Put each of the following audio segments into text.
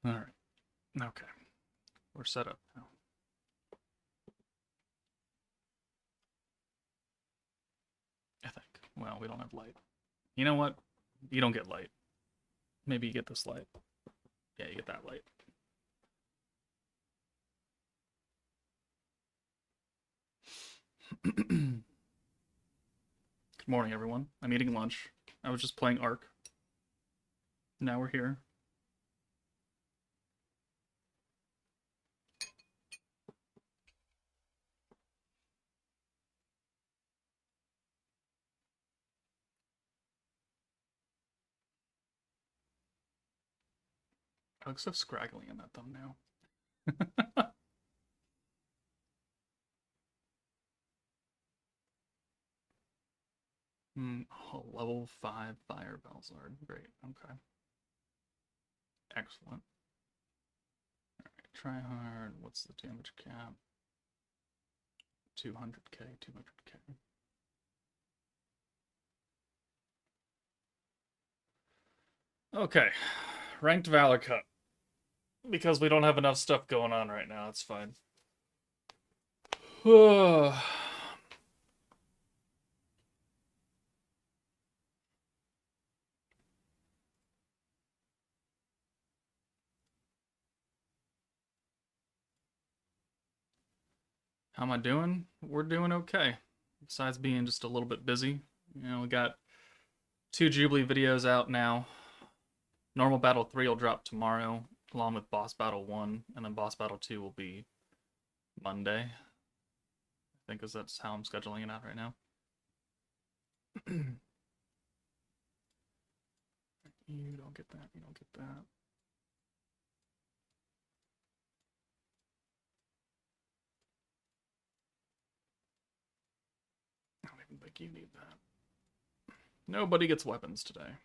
All right. Okay. We're set up now. I think. Well, we don't have light. You know what? You don't get light. Maybe you get this light. Yeah, you get that light. Good morning, everyone. I'm eating lunch. I was just playing Ark. Now we're here. I look so scraggly in that thumbnail. Oh, level 5 Fire Belzard. Great. Okay. Excellent. Alright, try hard. What's the damage cap? 200k, 200k. Okay. Ranked Valor Cup. Because we don't have enough stuff going on right now, it's fine. How am I doing? We're doing okay. Besides being just a little bit busy. You know, we got 2 Jubilee videos out now. Normal Battle 3 will drop tomorrow, along with Boss Battle 1, and then Boss Battle 2 will be Monday. I think is that's how I'm scheduling it out right now. You don't get that, you don't get that. I don't even think you need that. Nobody gets weapons today.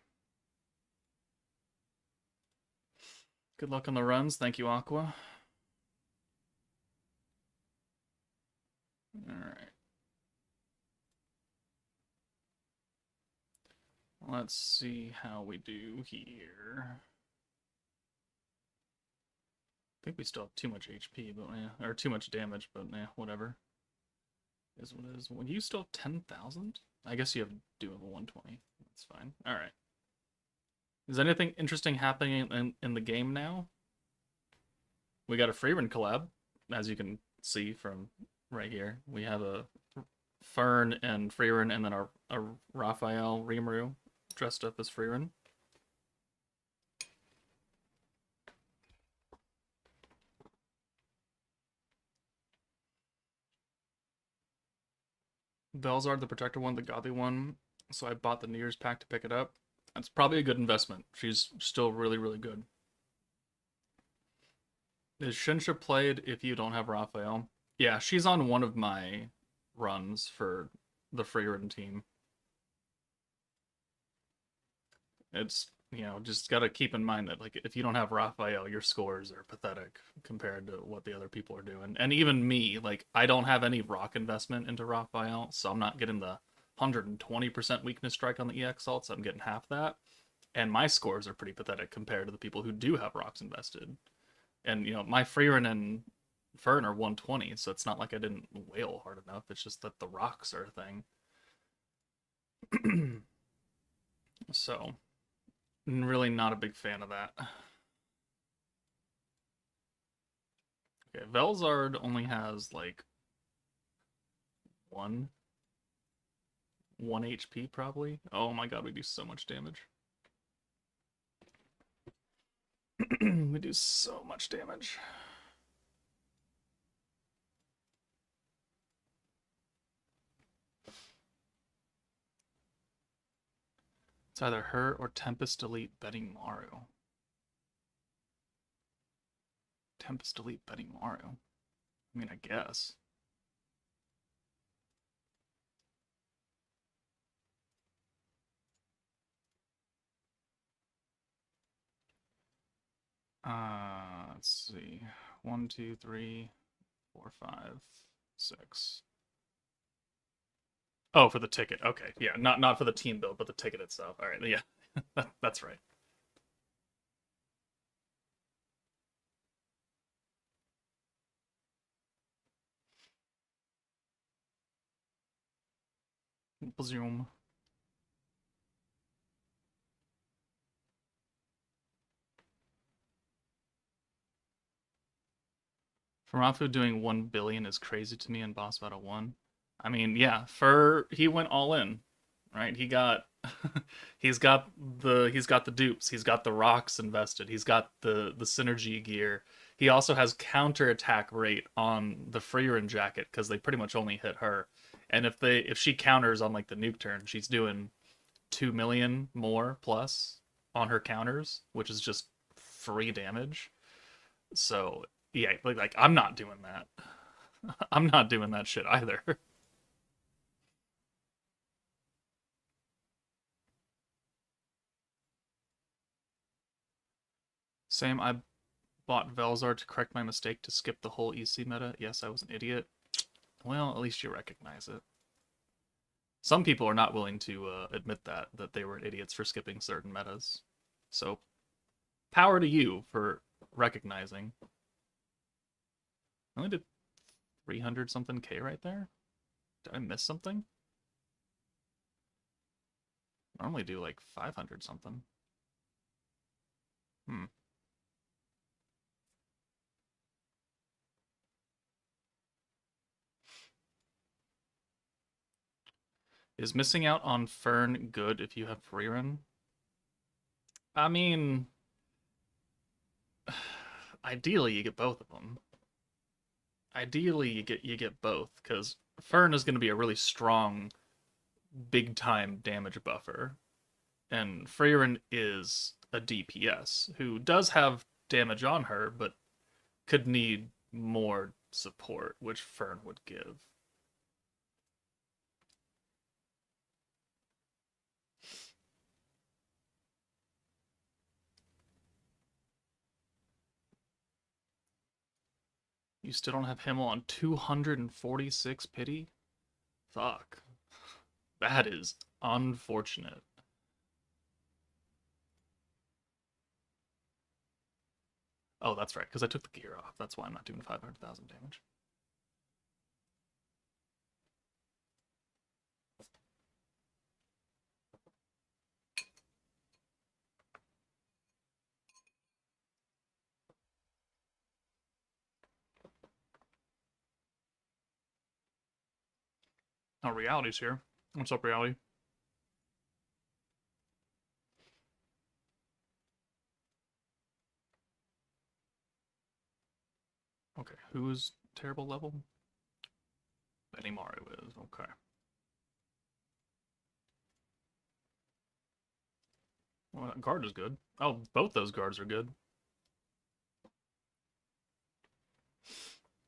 Good luck on the runs. Thank you, Aqua. Alright. Let's see how we do here. I think we still have too much HP, but yeah, or too much damage, but yeah, whatever. Is what it is. When you still have 10,000? I guess you have doable 120. That's fine. Alright. Is anything interesting happening in the game now? We got a Freeman collab, as you can see from right here. We have a Fern and Freeman, and then a Raphael Rimuru dressed up as Freeman. Velzard, the Protector one, the Godly one. So I bought the New Year's pack to pick it up. That's probably a good investment. She's still really, really good. Is Shinsha played if you don't have Raphael? Yeah, she's on one of my runs for the Freerin team. It's, you know, just got to keep in mind that, like, if you don't have Raphael, your scores are pathetic compared to what the other people are doing. And even me, like, I don't have any rock investment into Raphael, so I'm not getting the 120% weakness strike on the EX salts. I'm getting half that. And my scores are pretty pathetic compared to the people who do have rocks invested. And, you know, my Freerin and Fern are 120, so it's not like I didn't wail hard enough. It's just that the rocks are a thing. So, really not a big fan of that. Okay, Velzard only has like one 1 HP probably. Oh my god, we do so much damage. We do so much damage. It's either her or Tempest Elite betting Maru. Tempest Elite betting Maru. I mean, I guess. Let's see. 1, 2, 3, 4, 5, 6. Oh, for the ticket. Okay, yeah, not for the team build, but the ticket itself. All right, yeah, that's right. Zoom. Farafu doing 1 billion is crazy to me in Boss Battle 1. I mean, yeah, he went all in, right? He's got the dupes, he's got the rocks invested, he's got the synergy gear. He also has counterattack rate on the Freerin jacket because they pretty much only hit her. And if she counters on like the nuke turn, she's doing 2 million more plus on her counters, which is just free damage. So yeah, like I'm not doing that. I'm not doing that shit either. Same, I bought Velzar to correct my mistake to skip the whole EC meta. Yes, I was an idiot. Well, at least you recognize it. Some people are not willing to admit that they were idiots for skipping certain metas. So, power to you for recognizing. I only did 300 something K right there. Did I miss something? I normally do like 500 something. Hmm. Is missing out on Fern good if you have free run? I mean, ideally you get both of them. Ideally you get both because Fern is going to be a really strong, big time damage buffer, and Freyrin is a DPS who does have damage on her, but could need more support, which Fern would give. You still don't have Himmel on 246 pity? Fuck. That is unfortunate. Oh, that's right, because I took the gear off. That's why I'm not doing 500,000 damage. Oh, Reality's here. What's up, Reality? Okay, who is terrible level? Benimaru is, okay. Well, that guard is good. Oh, both those guards are good.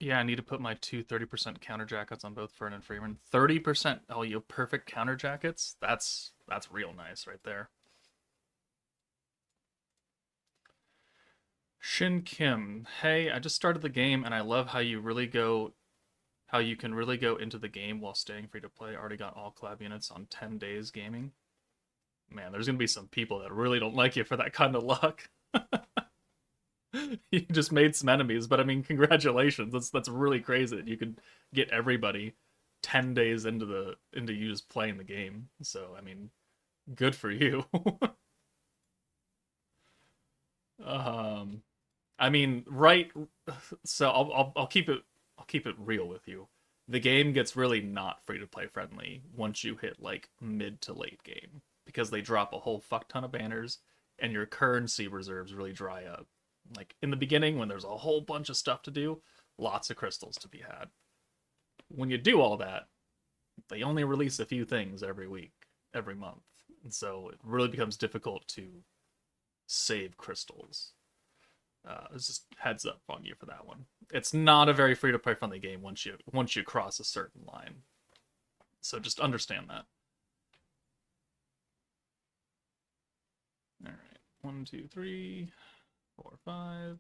Yeah, I need to put my two 30% counter jackets on both Fern and Freeman. 30%. Oh, you have perfect counter jackets? That's real nice right there. Shin Kim. Hey, I just started the game and I love how you can really go into the game while staying free to play. Already got all collab units on 10 days gaming. Man, there's gonna be some people that really don't like you for that kind of luck. You just made some enemies, but I mean, congratulations. That's really crazy that you could get everybody 10 days into you just playing the game. So I mean, good for you. um, I mean, right? So I'll keep it real with you. The game gets really not free to play friendly once you hit like mid to late game because they drop a whole fuck ton of banners and your currency reserves really dry up. Like in the beginning when there's a whole bunch of stuff to do, lots of crystals to be had. When you do all that, they only release a few things every week, every month. And so it really becomes difficult to save crystals. It's just heads up on you for that one. It's not a very free to play friendly game once you cross a certain line. So just understand that. All right, 1, 2, 3, 4, 5.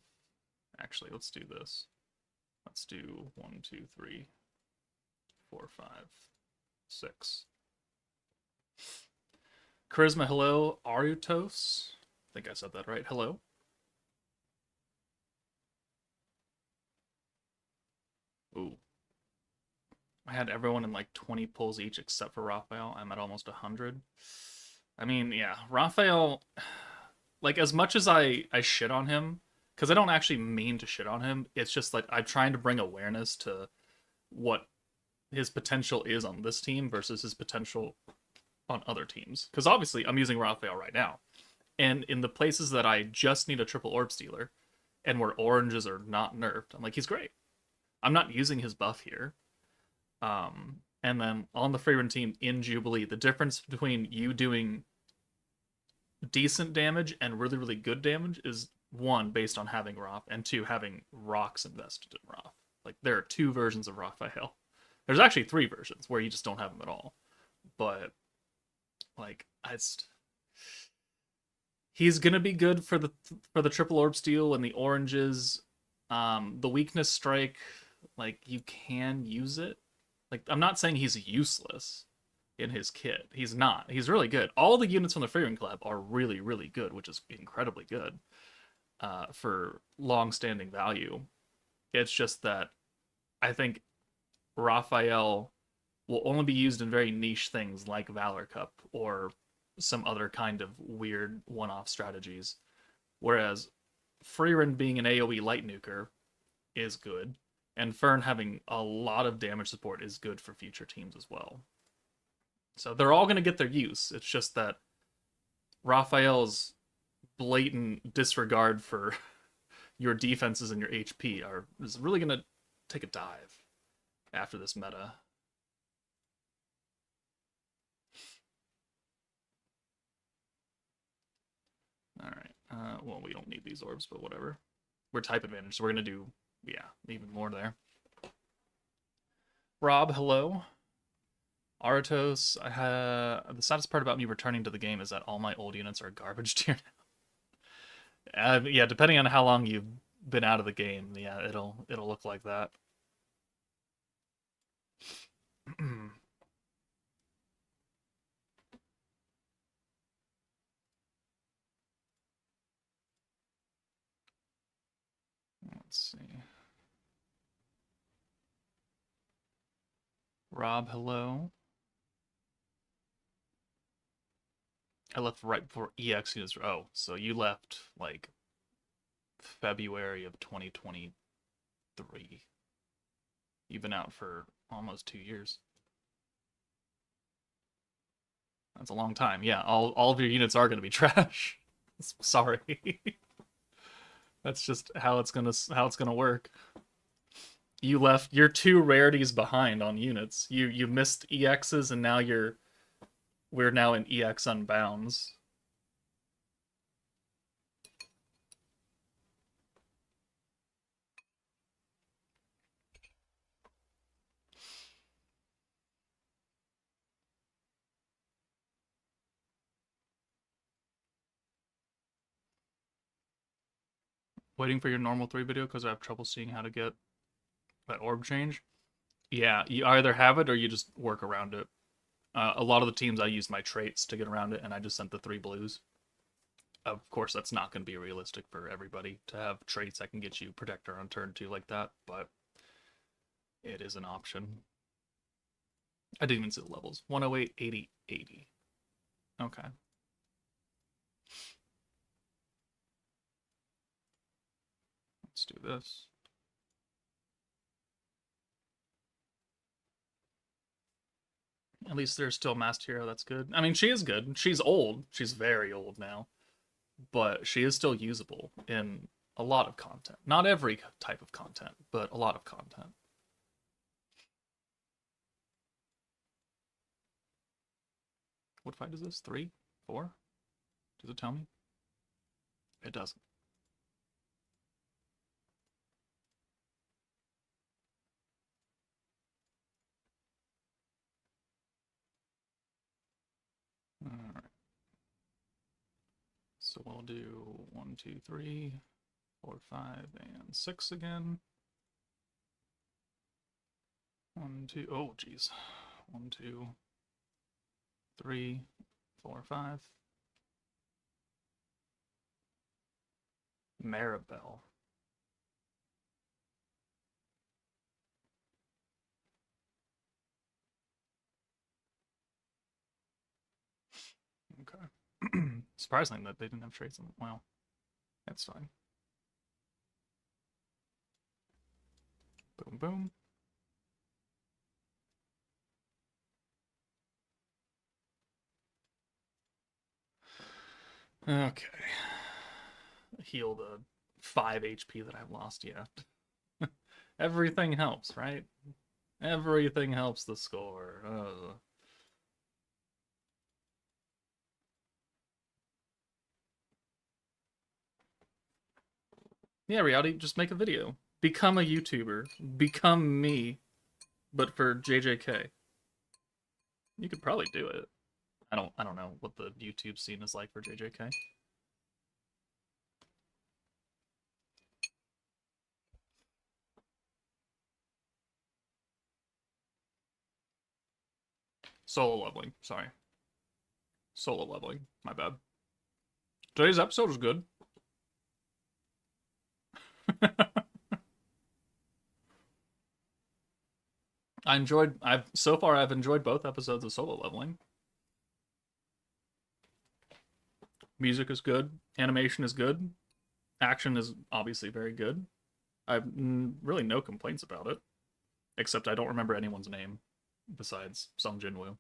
Actually, let's do this. Let's do 1, 2, 3, 4, 5, 6. Charisma, hello. Arutos. I think I said that right. Hello. Ooh. I had everyone in like 20 pulls each except for Raphael. I'm at almost 100. I mean, yeah, Raphael, like as much as I shit on him, because I don't actually mean to shit on him, it's just like I'm trying to bring awareness to what his potential is on this team versus his potential on other teams. Because obviously I'm using Raphael right now. And in the places that I just need a triple orb stealer and where oranges are not nerfed, I'm like, he's great. I'm not using his buff here. And then on the Freeman team in Jubilee, the difference between you doing decent damage and really, really good damage is one, based on having Roth, and two, having rocks invested in Roth. Like, there are two versions of Raphael. There's actually three versions where you just don't have them at all. But, like, he's gonna be good for the triple orb steal and the oranges. The weakness strike, like, you can use it. Like, I'm not saying he's useless in his kit. He's not. He's really good. All the units from the Freeman Collab are really, really good, which is incredibly good for long-standing value. It's just that I think Raphael will only be used in very niche things like Valor Cup or some other kind of weird one-off strategies. Whereas Freeman being an AoE light nuker is good, and Fern having a lot of damage support is good for future teams as well. So they're all going to get their use. It's just that Raphael's blatant disregard for your defenses and your HP is really going to take a dive after this meta. All right. Well, we don't need these orbs, but whatever. We're type advantage, so we're going to do, yeah, even more there. Rob, hello. Aratos, the saddest part about me returning to the game is that all my old units are garbage tier now. Yeah, depending on how long you've been out of the game, yeah, it'll look like that. Let's see. Rob, hello. I left right before EX units. Oh, so you left like February of 2023. You've been out for almost 2 years. That's a long time. Yeah, all of your units are going to be trash. Sorry. That's just how it's gonna work. You're 2 rarities behind on units. You missed EXs and now we're now in EX unbounds. Waiting for your normal 3 video because I have trouble seeing how to get that orb change. Yeah, you either have it or you just work around it. A lot of the teams I use my traits to get around it, and I just sent the 3 blues. Of course, that's not going to be realistic for everybody to have traits that can get you Protector on turn 2 like that, but it is an option. I didn't even see the levels. 108, 80, 80. Okay. Let's do this. At least there's still Masked Hero, that's good. I mean, she is good. She's old. She's very old now. But she is still usable in a lot of content. Not every type of content, but a lot of content. What fight is this? 3? 4? Does it tell me? It doesn't. Alright. So we'll do 1, 2, 3, 4, 5, and 6 again. 1, 2, oh geez. 1, 2, 3, 4, 5. Maribel. surprising that they didn't have traits in them. Well, that's fine. Boom, boom. Okay. Heal the 5 HP that I've lost yet. Everything helps, right? Everything helps the score. Yeah, reality, just make a video. Become a YouTuber. Become me, but for JJK. You could probably do it. I don't know what the YouTube scene is like for JJK. Solo leveling, sorry. Solo leveling, my bad. Today's episode was good. So far I've enjoyed both episodes of solo leveling. Music is good, animation is good, action is obviously very good. I've really no complaints about it, except I don't remember anyone's name besides Sung Jinwoo.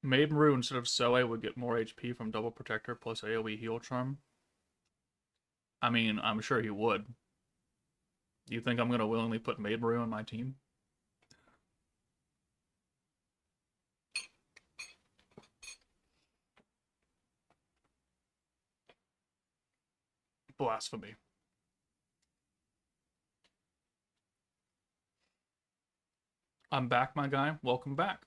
Maiden Rue instead of Soe would get more HP from Double Protector plus AoE Heal Charm. I mean, I'm sure he would. Do you think I'm going to willingly put Maiden Rue on my team? Blasphemy. I'm back, my guy. Welcome back.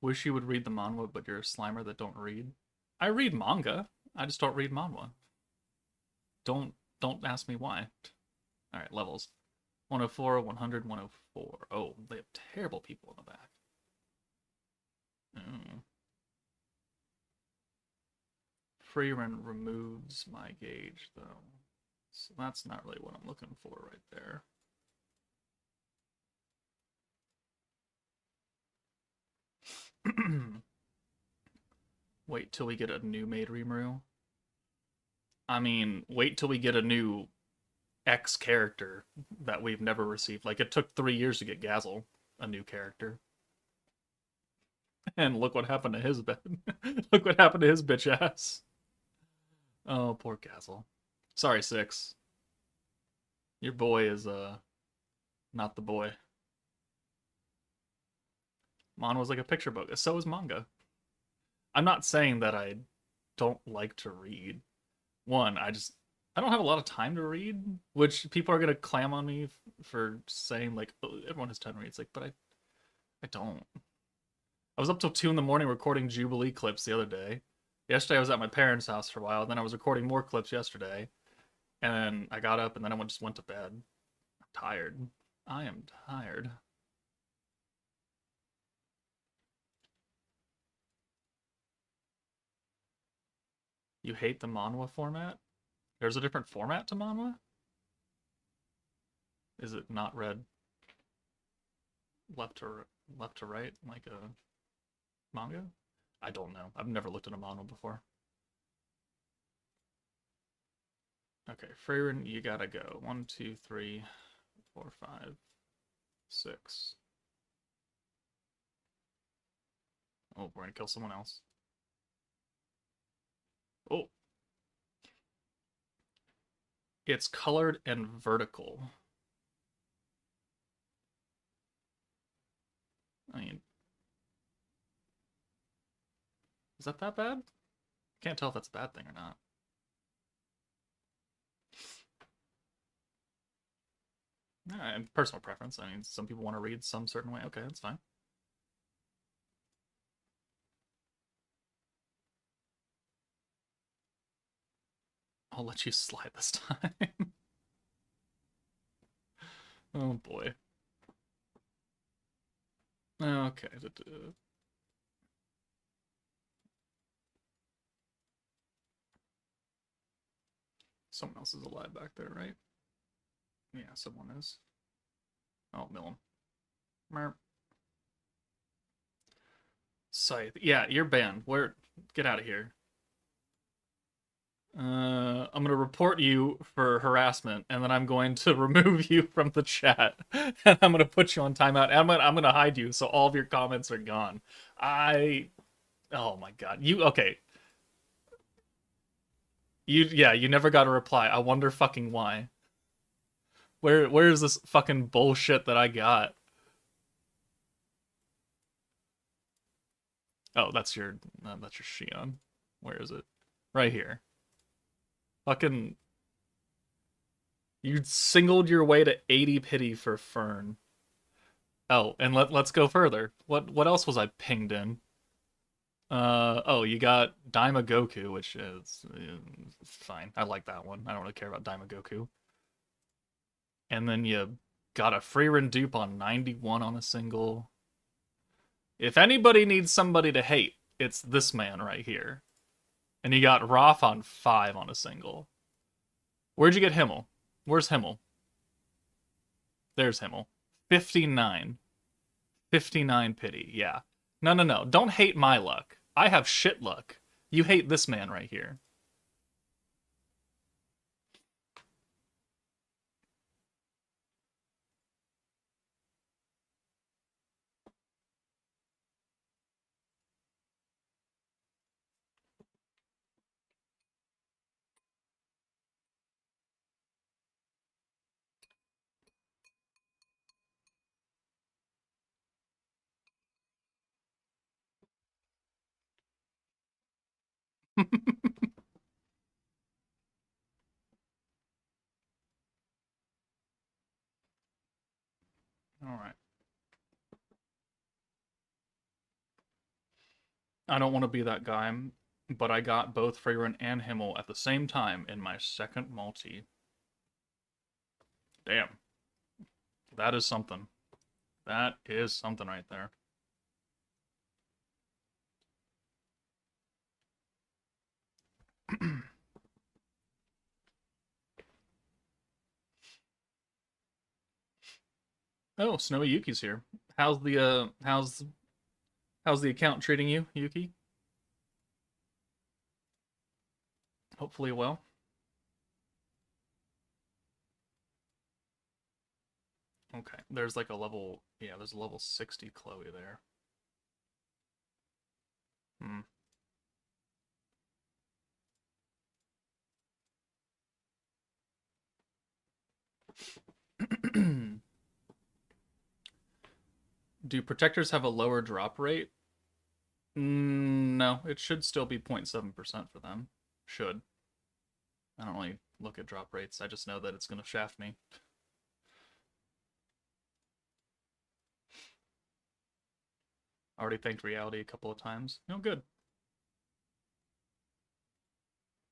Wish you would read the manhwa, but you're a slimer that don't read. I read manga. I just don't read manhwa. Don't ask me why. All right, levels. 104, 100, 104. Oh, they have terrible people in the back. Free run removes my gauge, though. So that's not really what I'm looking for right there. Wait till we get a new Maid Rimuru. I mean, wait till we get a new X character that we've never received. Like, it took 3 years to get Gazel, a new character. And look what happened to his bed. Look what happened to his bitch ass. Oh, poor Gazel. Sorry, Six. Your boy is, not the boy. Mon was like a picture book. So is manga. I'm not saying that I don't like to read. One, I don't have a lot of time to read, which people are gonna clam on me for saying like, oh, everyone has time to read. It's like, but I don't. I was up till 2 in the morning recording Jubilee clips the other day. Yesterday I was at my parents' house for a while. Then I was recording more clips yesterday, and then I got up and then I just went to bed. I'm tired. I am tired. You hate the manhwa format? There's a different format to manhwa? Is it not read left to right like a manga? I don't know. I've never looked at a manhwa before. Okay, Freyrin, you gotta go. 1, 2, 3, 4, 5, 6. Oh, we're gonna kill someone else. Oh. It's colored and vertical. I mean, is that bad? Can't tell if that's a bad thing or not. And personal preference. I mean, some people want to read some certain way. Okay, that's fine. I'll let you slide this time. Oh boy. Okay. Someone else is alive back there, right? Yeah, someone is. Oh, mill him. Merp. Scythe. Yeah, you're banned. Where? Get out of here. I'm gonna report you for harassment, and then I'm going to remove you from the chat, and I'm gonna put you on timeout. And I'm gonna hide you, so all of your comments are gone. Oh my god. You okay? You never got a reply. I wonder fucking why. Where is this fucking bullshit that I got? Oh, that's your Shion. Where is it? Right here. Fucking you singled your way to 80 pity for Fern. Oh, and let's go further. What else was I pinged in? Oh, you got Daima Goku, which is fine. I like that one. I don't really care about Daima Goku. And then you got a free run dupe on 91 on a single. If anybody needs somebody to hate, it's this man right here. And you got Roth on 5 on a single. Where'd you get Himmel? Where's Himmel? There's Himmel. 59. 59 pity, yeah. No. Don't hate my luck. I have shit luck. You hate this man right here. All right. I don't want to be that guy, but I got both Freyrun and Himmel at the same time in my second multi. Damn. That is something. That is something right there. Oh, Snowy Yuki's here. How's the account treating you, Yuki? Hopefully well. Okay, there's like a level, yeah, there's a level 60 Chloe there. Do protectors have a lower drop rate? No, it should still be 0.7% for them. Should. I don't really look at drop rates. I just know that it's going to shaft me. Already thanked reality a couple of times. No good.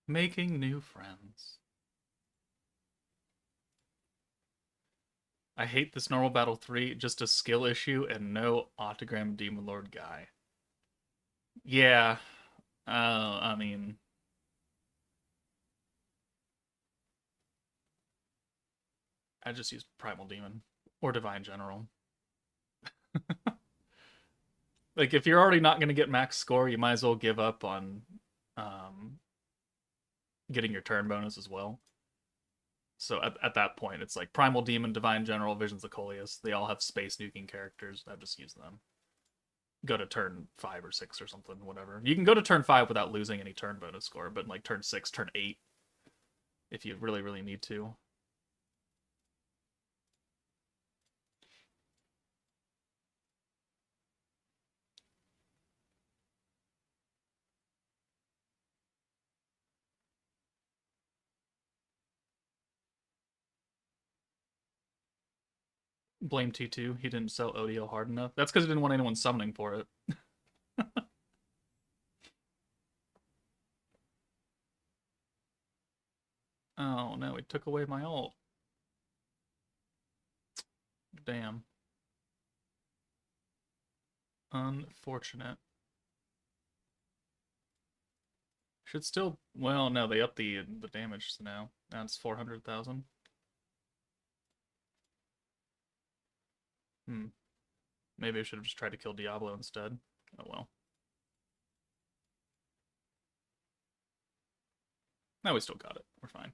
Making new friends. I hate this normal battle 3, just a skill issue and no autogram Demon Lord guy. Yeah. I mean, I just use Primal Demon or Divine General. Like, if you're already not going to get max score, you might as well give up on getting your turn bonus as well. So at that point, it's like Primal Demon, Divine General, Visions of Coleus. They all have space nuking characters. I just use them. Go to turn 5 or 6 or something, whatever. You can go to turn 5 without losing any turn bonus score, but like turn 6, turn 8, if you really, really need to. Blame T2. He didn't sell ODL hard enough. That's because he didn't want anyone summoning for it. Oh no, he took away my ult. Damn. Unfortunate. Should still, well, no, they upped the damage now. Now it's 400,000. Hmm. Maybe I should have just tried to kill Diablo instead. Oh well. Now we still got it. We're fine.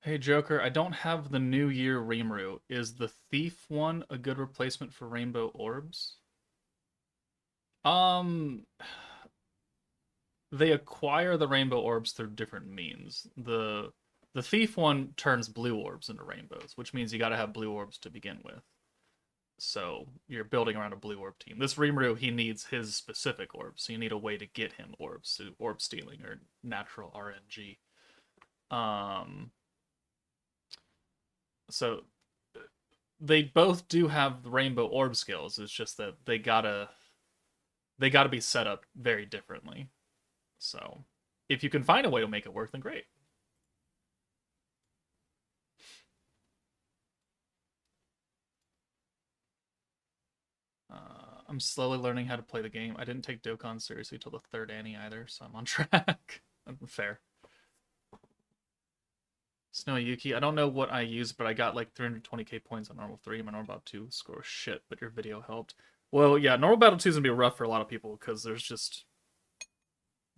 Hey Joker, I don't have the New Year Rimuru. Is the Thief one a good replacement for Rainbow Orbs? Um, they acquire the Rainbow Orbs through different means. The Thief one turns blue orbs into rainbows, which means you got to have blue orbs to begin with. So you're building around a blue orb team. This Rimuru, he needs his specific orbs, so you need a way to get him orbs, so orb stealing or natural RNG. Um, so they both do have the rainbow orb skills. It's just that they gotta be set up very differently. So if you can find a way to make it work, then great. I'm slowly learning how to play the game. I didn't take Dokkan seriously till the third Annie either, so I'm on track. Fair. Snowy Yuki, I don't know what I used, but I got like 320k points on normal 3. My normal battle 2 score was shit, but your video helped. Well, yeah, normal battle 2 is gonna be rough for a lot of people because there's just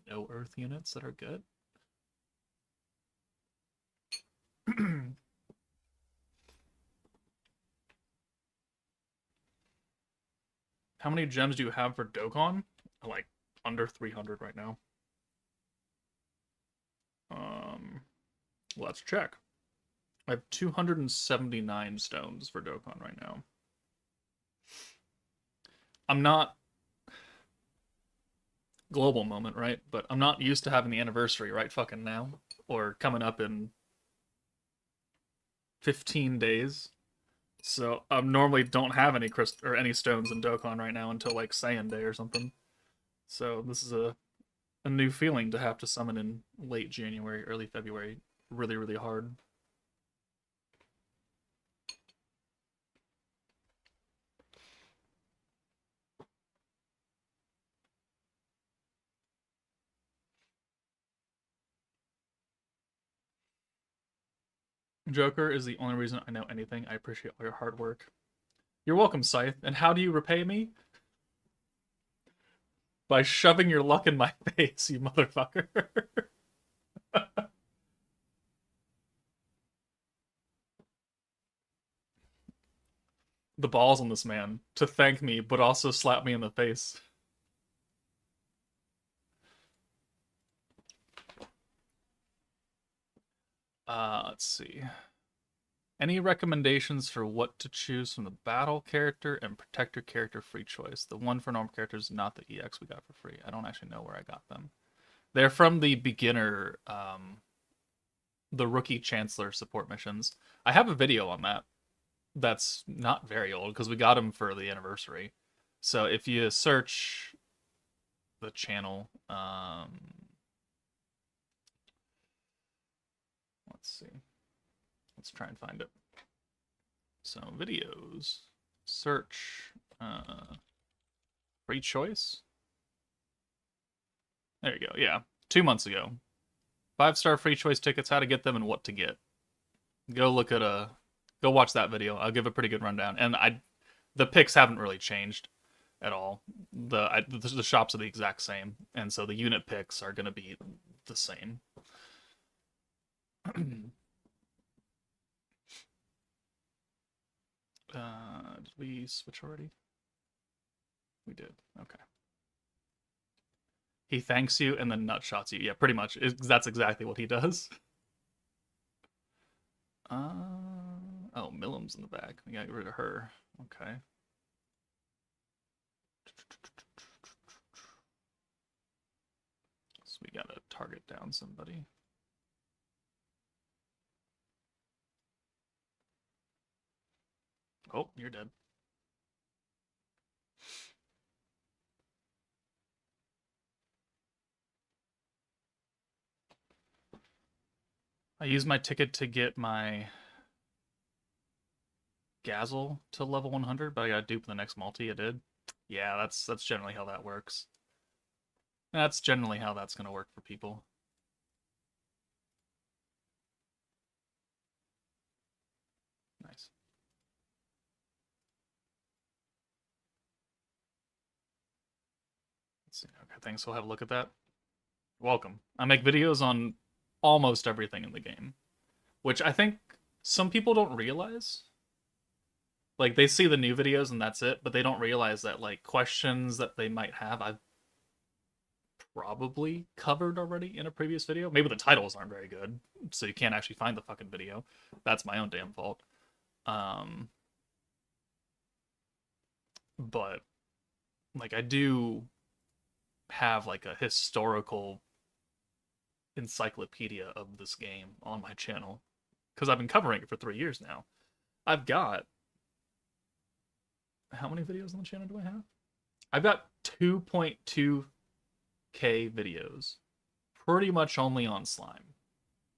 no earth units that are good. How many gems do you have for Dokkan? Like under 300 right now. Um, let's check. I have 279 stones for Dokkan right now. I'm not global moment, right? But I'm not used to having the anniversary right fucking now or coming up in 15 days. So I normally don't have any crystal or any stones in Dokkan right now until like Saiyan Day or something. So this is a new feeling to have to summon in late January, early February, really, really hard. Joker is the only reason I know anything. I appreciate all your hard work. You're welcome, Scythe. And how do you repay me? By shoving your luck in my face, you motherfucker. The balls on this man to thank me, but also slap me in the face. Let's see. Any recommendations for what to choose from the battle character and protector character free choice? The one for normal characters, not the EX we got for free. I don't actually know where I got them. They're from the beginner, the rookie chancellor support missions. I have a video on that. That's not very old because we got them for the anniversary. So if you search the channel, let's see. Let's try and find it. So videos, search, free choice. There you go. Yeah, 2 months ago. 5-star free choice tickets, how to get them and what to get. Go look at go watch that video. I'll give a pretty good rundown. And the picks haven't really changed at all. The shops are the exact same, and so the unit picks are going to be the same. Did we switch already? We did. Okay. He thanks you and then nutshots you. Yeah, pretty much. That's exactly what he does. Oh, Millam's in the back. We got rid of her. Okay. So we gotta target down somebody. Oh, you're dead. I use my ticket to get my Gazel to level 100, but I got dupe in the next multi. It did. Yeah, that's generally how that works. That's generally how that's gonna work for people. Nice. Let's see. Okay, thanks. We'll have a look at that. Welcome. I make videos on almost everything in the game, which I think some people don't realize. Like they see the new videos and that's it, but they don't realize that like questions that they might have, I've probably covered already in a previous video. Maybe the titles aren't very good, so you can't actually find the fucking video. That's my own damn fault. But like I do have like a historical encyclopedia of this game on my channel because I've been covering it for 3 years now. I've got how many videos on the channel do I have? I've got 2.2k videos, pretty much only on slime.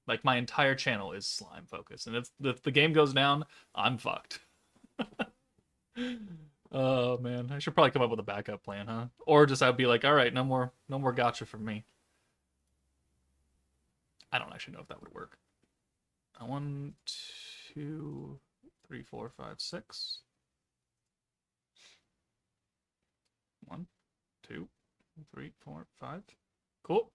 Like my entire channel is slime focused, and if the game goes down, I'm fucked. Oh man, I should probably come up with a backup plan, huh? Or just I'd be like, all right, no more gotcha from me. I don't actually know if that would work. 1, 2, 3, 4, 5, 6. 1, 2, 3, 4, 5. Cool.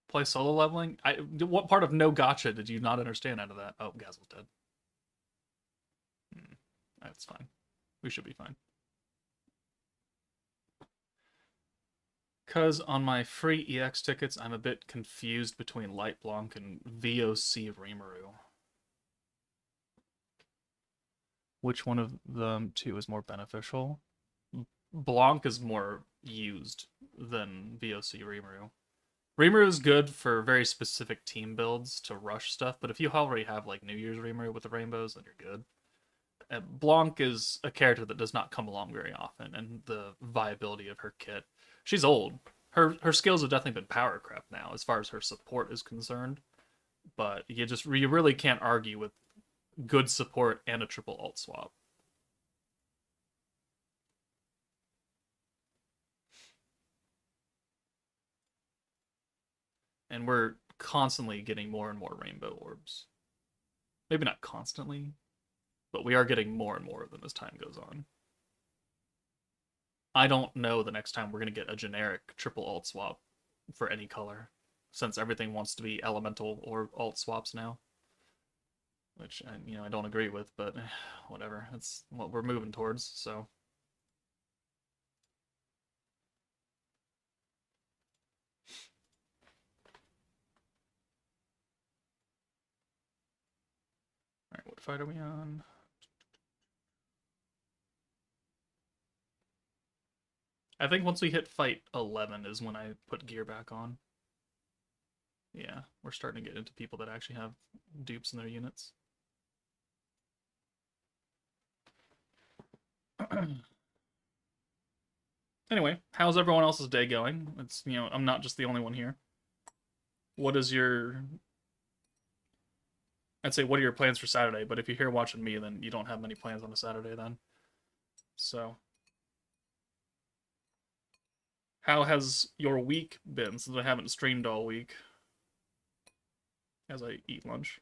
Play solo leveling. What part of no gotcha did you not understand out of that? Oh, Gazel's dead. That's fine. We should be fine. Because on my free EX tickets, I'm a bit confused between Light Blanc and VOC Rimuru. Which one of them two is more beneficial? Blanc is more used than VOC Rimuru. Rimuru is good for very specific team builds to rush stuff, but if you already have like New Year's Rimuru with the rainbows, then you're good. Blanc is a character that does not come along very often, and the viability of her kit. She's old. Her skills have definitely been power crept now as far as her support is concerned, but you really can't argue with good support and a triple alt swap. And we're constantly getting more and more rainbow orbs. Maybe not constantly, but we are getting more and more of them as time goes on. I don't know the next time we're going to get a generic triple alt swap for any color, since everything wants to be elemental or alt swaps now. Which, I don't agree with, but whatever. It's what we're moving towards, so. Alright, what fight are we on? I think once we hit fight 11 is when I put gear back on. Yeah, we're starting to get into people that actually have dupes in their units. Anyway, how's everyone else's day going? It's, I'm not just the only one here. What is your... I'd say, what are your plans for Saturday? But if you're here watching me, then you don't have many plans on a Saturday then. So... How has your week been since I haven't streamed all week? As I eat lunch.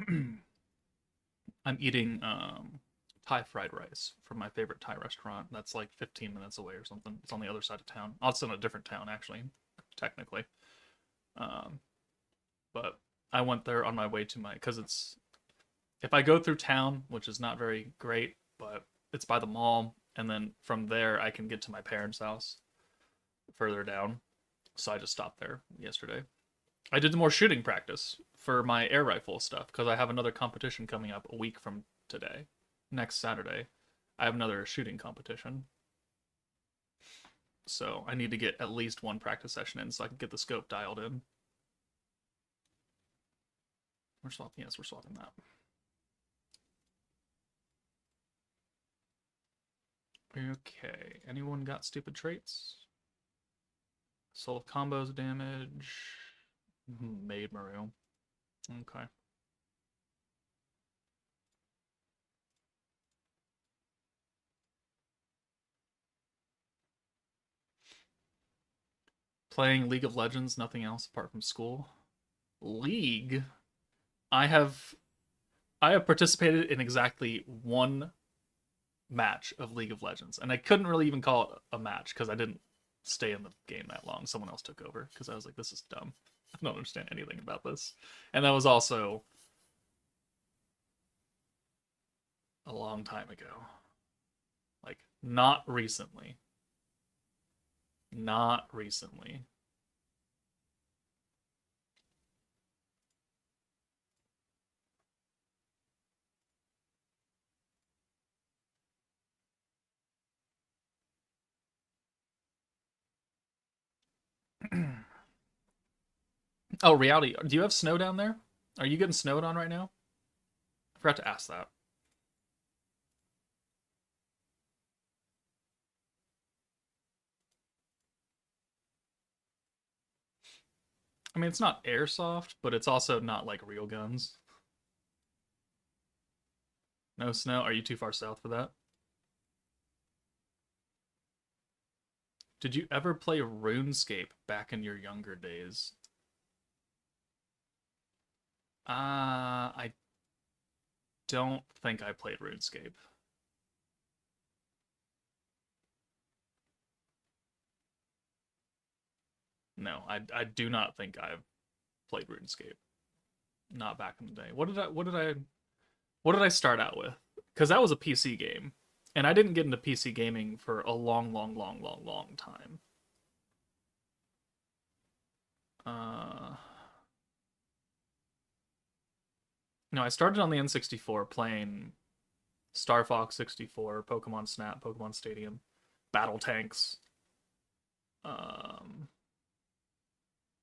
I'm eating Thai fried rice from my favorite Thai restaurant. That's like 15 minutes away or something. It's on the other side of town. Oh, it's in a different town, actually, technically. But I went there on my way to because it's, if I go through town, which is not very great, but it's by the mall, and then from there I can get to my parents' house further down. So I just stopped there yesterday. I did more shooting practice for my air rifle stuff because I have another competition coming up a week from today. Next Saturday, I have another shooting competition. So I need to get at least one practice session in so I can get the scope dialed in. We're swapping. Yes, we're swapping that. Okay. Anyone got stupid traits? Soul of combos damage. Maid Maru. Okay. Playing League of Legends, nothing else apart from school. League. I have participated in exactly one match of League of Legends, and I couldn't really even call it a match because I didn't stay in the game that long. Someone else took over because I was like, this is dumb. I don't understand anything about this. And that was also a long time ago. Like, not recently. Not recently. Oh, reality. Do you have snow down there? Are you getting snowed on right now? I forgot to ask that. I mean, it's not airsoft, but it's also not like real guns. No snow? Are you too far south for that? Did you ever play RuneScape back in your younger days? I don't think I played RuneScape. No, I do not think I've played RuneScape. Not back in the day. What did I start out with? Because that was a PC game, and I didn't get into PC gaming for a long, long, long, long, long time. No, I started on the N64 playing Star Fox 64, Pokemon Snap, Pokemon Stadium, Battle Tanks, um,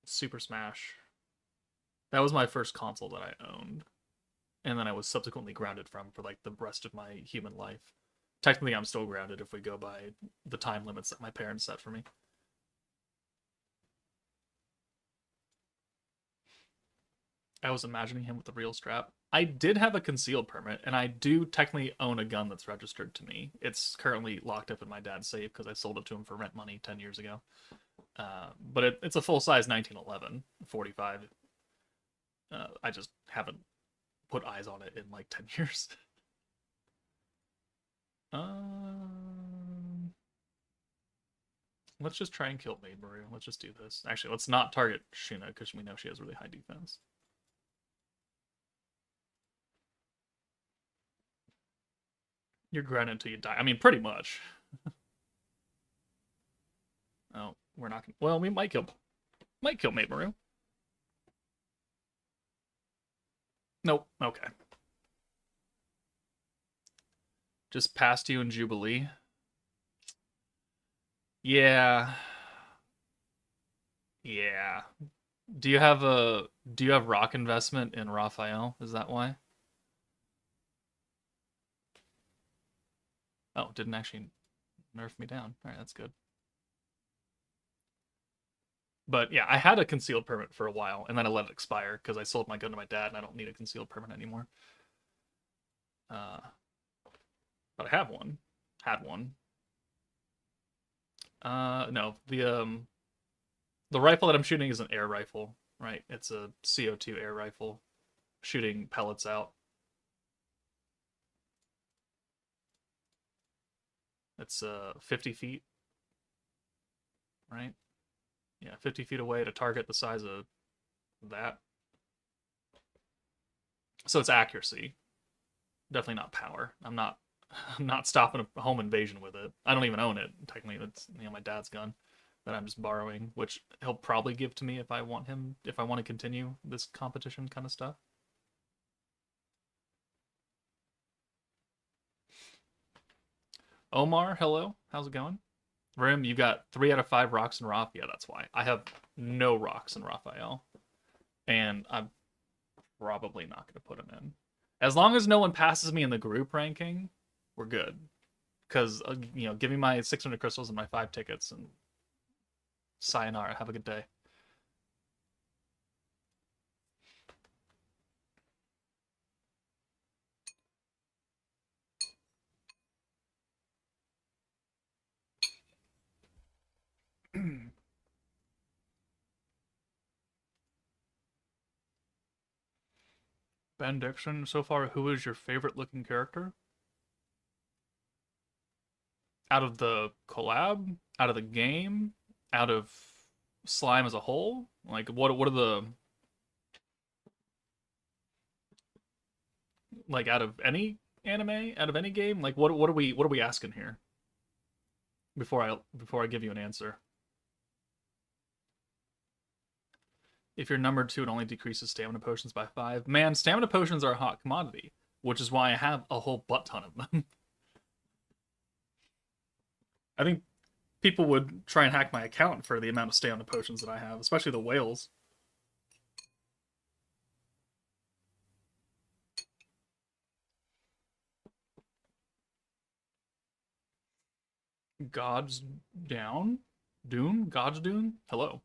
Super Smash. That was my first console that I owned, and then I was subsequently grounded from for like the rest of my human life. Technically, I'm still grounded if we go by the time limits that my parents set for me. I was imagining him with a real strap. I did have a concealed permit, and I do technically own a gun that's registered to me. It's currently locked up in my dad's safe because I sold it to him for rent money 10 years ago. But it's a full-size 1911 45. I just haven't put eyes on it in like 10 years. Let's just try and kill Maid Maru. Let's just do this. Actually, let's not target Shuna because we know she has really high defense. You're grounded until you die. I mean, pretty much. Oh, we're not gonna. Well, we might kill Maid Maru. Nope. Okay. Just past you in Jubilee. Yeah. Yeah. Do you have rock investment in Raphael? Is that why? Oh, didn't actually nerf me down. All right, that's good. But yeah, I had a concealed permit for a while, and then I let it expire because I sold my gun to my dad, and I don't need a concealed permit anymore. Uh, but I have one. Had one. No, the rifle that I'm shooting is an air rifle, right? It's a CO2 air rifle, shooting pellets out. It's 50 feet, right? Yeah, 50 feet away to target the size of that. So it's accuracy, definitely not power. I'm not stopping a home invasion with it. I don't even own it. Technically, it's my dad's gun that I'm just borrowing, which he'll probably give to me if I want to continue this competition kind of stuff. Omar, hello. How's it going? Rim, you got 3 out of 5 rocks in Raph. Yeah, that's why. I have no rocks in Raphael. And I'm probably not going to put him in. As long as no one passes me in the group ranking, we're good. Because, give me my 600 crystals and my 5 tickets, and sayonara. Have a good day. Ben Dixon, so far, who is your favorite looking character? Out of the collab, out of the game, out of slime as a whole? Like, what are the, like, out of any anime, out of any game? Like, what are we asking here? Before I give you an answer. If you're number 2, it only decreases stamina potions by 5. Man, stamina potions are a hot commodity, which is why I have a whole butt ton of them. I think people would try and hack my account for the amount of stamina potions that I have, especially the whales. God's down? Doom? God's Doom? Hello.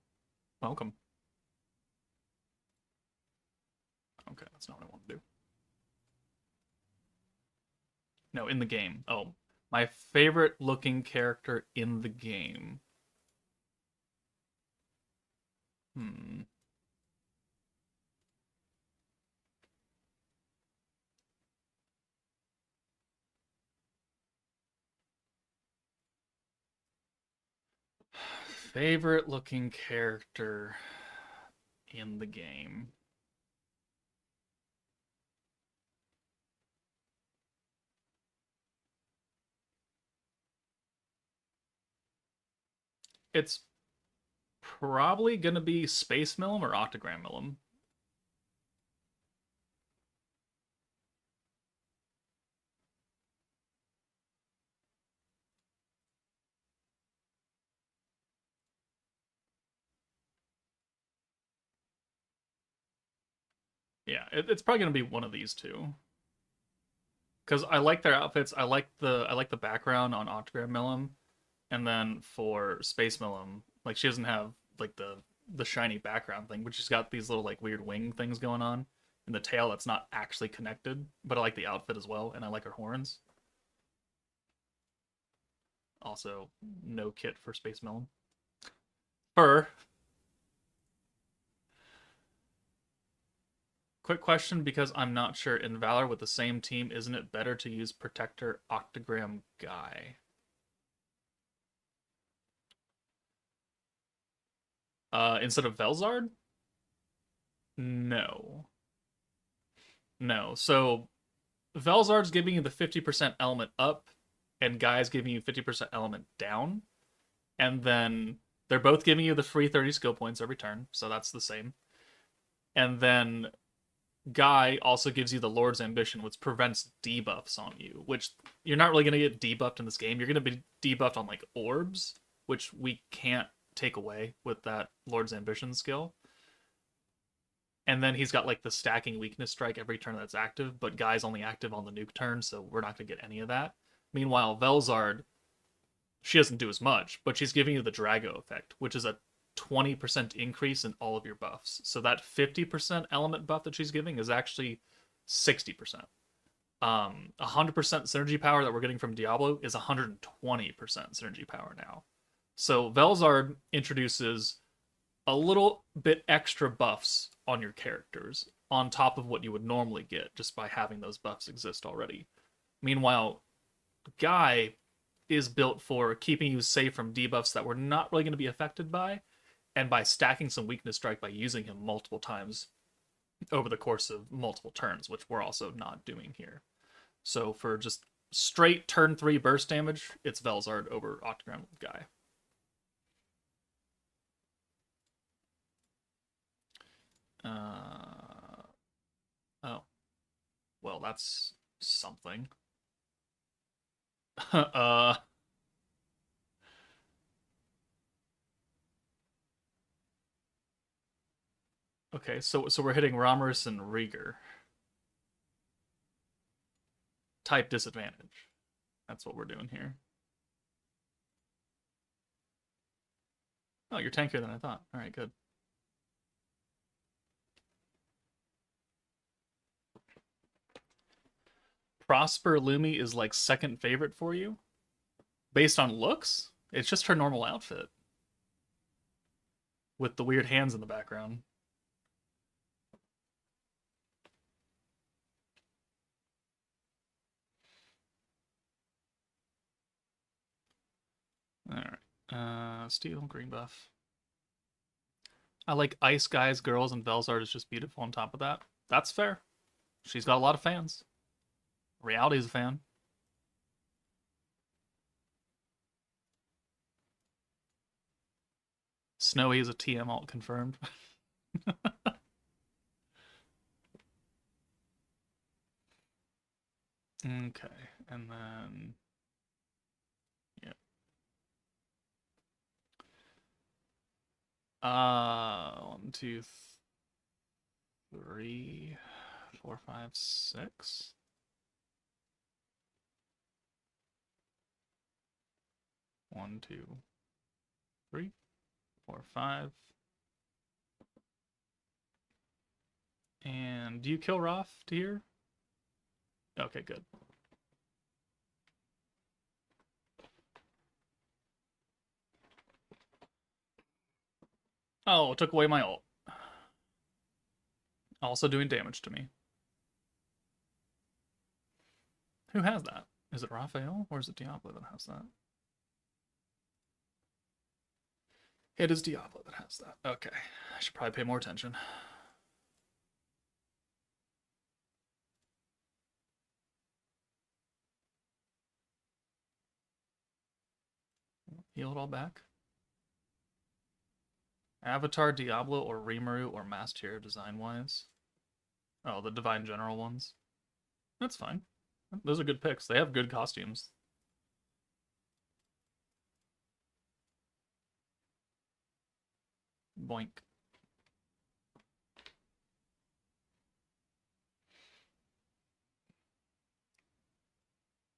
Welcome. Okay, that's not what I want to do. No, in the game. Oh, my favorite looking character in the game. Hmm. Favorite looking character in the game. It's probably gonna be Space Millum or Octogram Millum. Yeah, it's probably gonna be one of these two. Because I like their outfits. I like the background on Octogram Millum, and then for Space Millum, like she doesn't have like the shiny background thing, but she's got these little like weird wing things going on in the tail that's not actually connected. But I like the outfit as well, and I like her horns. Also, no kit for Space Millum. Fur. Quick question because I'm not sure. In Valor with the same team, isn't it better to use Protector Octogram Guy? Instead of Velzard? No. No. So Velzard's giving you the 50% element up, and Guy's giving you 50% element down. And then they're both giving you the free 30 skill points every turn, so that's the same. And then Guy also gives you the Lord's Ambition, which prevents debuffs on you, which you're not really going to get debuffed in this game. You're going to be debuffed on like orbs, which we can't take away with that Lord's Ambition skill. And then he's got like the stacking weakness strike every turn that's active, but Guy's only active on the nuke turn, so we're not going to get any of that. Meanwhile, Velzard, she doesn't do as much, but she's giving you the Drago effect, which is a 20% increase in all of your buffs. So that 50% element buff that she's giving is actually 60%. 100% synergy power that we're getting from Diablo is 120% synergy power now. So Velzard introduces a little bit extra buffs on your characters on top of what you would normally get just by having those buffs exist already. Meanwhile, Guy is built for keeping you safe from debuffs that we're not really going to be affected by, and by stacking some weakness strike by using him multiple times over the course of multiple turns, which we're also not doing here. So for just straight turn 3 burst damage, it's Velzard over Octogram Guy. Oh, well, that's something. uh, Okay, so we're hitting Romers and Rieger. Type disadvantage. That's what we're doing here. Oh, you're tankier than I thought. All right, good. Prosper Lumi is like second favorite for you? Based on looks? It's just her normal outfit. With the weird hands in the background. Alright. Steel, green buff. I like Ice Guys, Girls, and Velzard is just beautiful on top of that. That's fair. She's got a lot of fans. Reality's a fan. Snowy is a TM alt confirmed. Okay, and then yeah. 1, 2, 3, 4, 5, 6. 1, 2, 3, 4, 5. And do you kill Roth to here? Okay, good. Oh, it took away my ult. Also doing damage to me. Who has that? Is it Raphael or is it Diablo that has that? It is Diablo that has that. Okay. I should probably pay more attention. Heal it all back. Avatar, Diablo, or Rimuru, or Master design-wise. Oh, the Divine General ones. That's fine. Those are good picks. They have good costumes. Boink.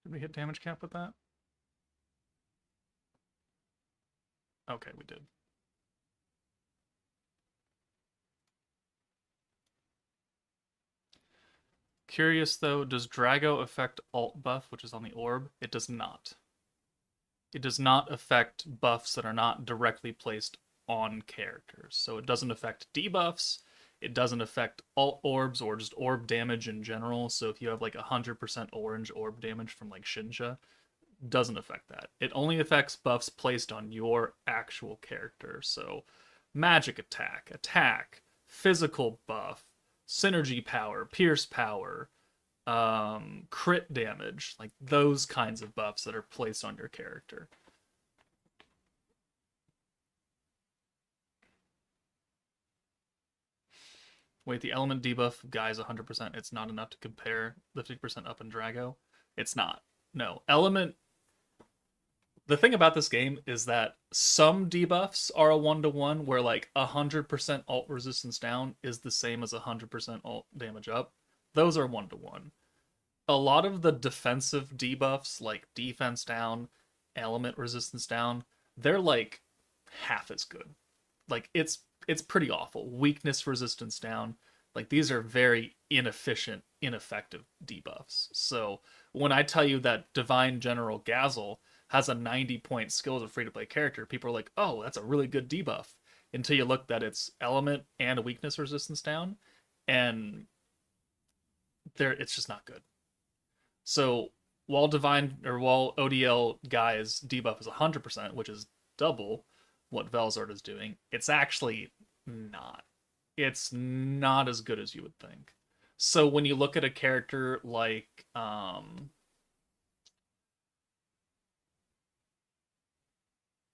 Did we hit damage cap with that? Okay, we did. Curious though, does Drago affect alt buff, which is on the orb? It does not. It does not affect buffs that are not directly placed on characters. So it doesn't affect debuffs. It doesn't affect alt orbs or just orb damage in general. So if you have like 100% orange orb damage from like Shinsha, doesn't affect that. It only affects buffs placed on your actual character. So magic attack, physical buff, synergy power, pierce power, crit damage, like those kinds of buffs that are placed on your character. Wait, the element debuff guy's 100%. It's not enough to compare the 50% up in Drago. It's not. No. Element. The thing about this game is that some debuffs are a 1-to-1 where like 100% alt resistance down is the same as 100% alt damage up. Those are 1-to-1. A lot of the defensive debuffs, like defense down, element resistance down, they're like half as good. Like it's pretty awful. Weakness resistance down. Like these are very inefficient, ineffective debuffs. So when I tell you that Divine General Gazel has a 90-point skill as a free-to-play character, people are like, oh, that's a really good debuff. Until you look that it's element and a weakness resistance down, and it's just not good. So while ODL guy's debuff is 100%, which is double what Velzard is doing, it's actually not. It's not as good as you would think. So when you look at a character like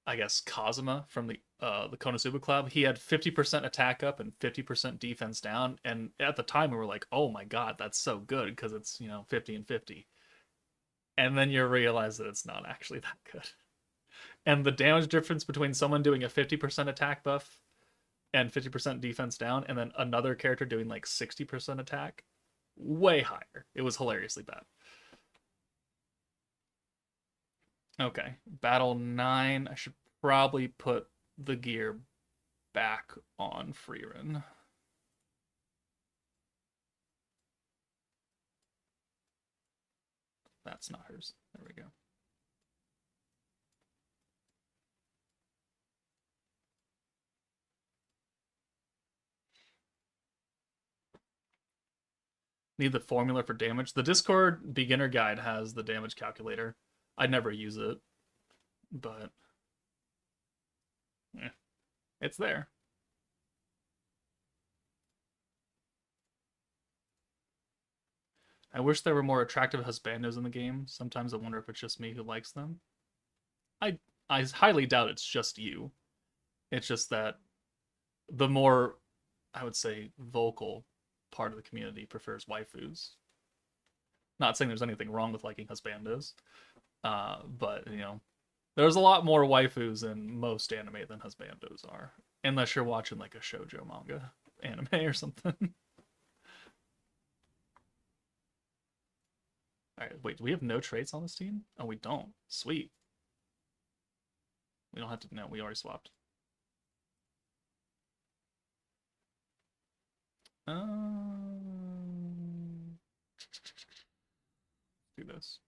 I guess Kazuma from the Konosuba Club, he had 50% attack up and 50% defense down, and at the time we were like, "Oh my god, that's so good," because it's 50 and 50, and then you realize that it's not actually that good. And the damage difference between someone doing a 50% attack buff and 50% defense down, and then another character doing like 60% attack. Way higher. It was hilariously bad. Okay, battle 9. I should probably put the gear back on Freerin. That's not hers. There we go. Need the formula for damage. The Discord beginner guide has the damage calculator. I never use it, but it's there. I wish there were more attractive husbandos in the game. Sometimes I wonder if it's just me who likes them. I I highly doubt it's just you. It's just that the more, I would say, vocal part of the community prefers waifus. Not saying there's anything wrong with liking husbandos, but there's a lot more waifus in most anime than husbandos are, unless you're watching like a shoujo manga anime or something. All right, wait, do we have no traits on this team? Oh, we don't. Sweet. We don't have to. No, we already swapped. Do this.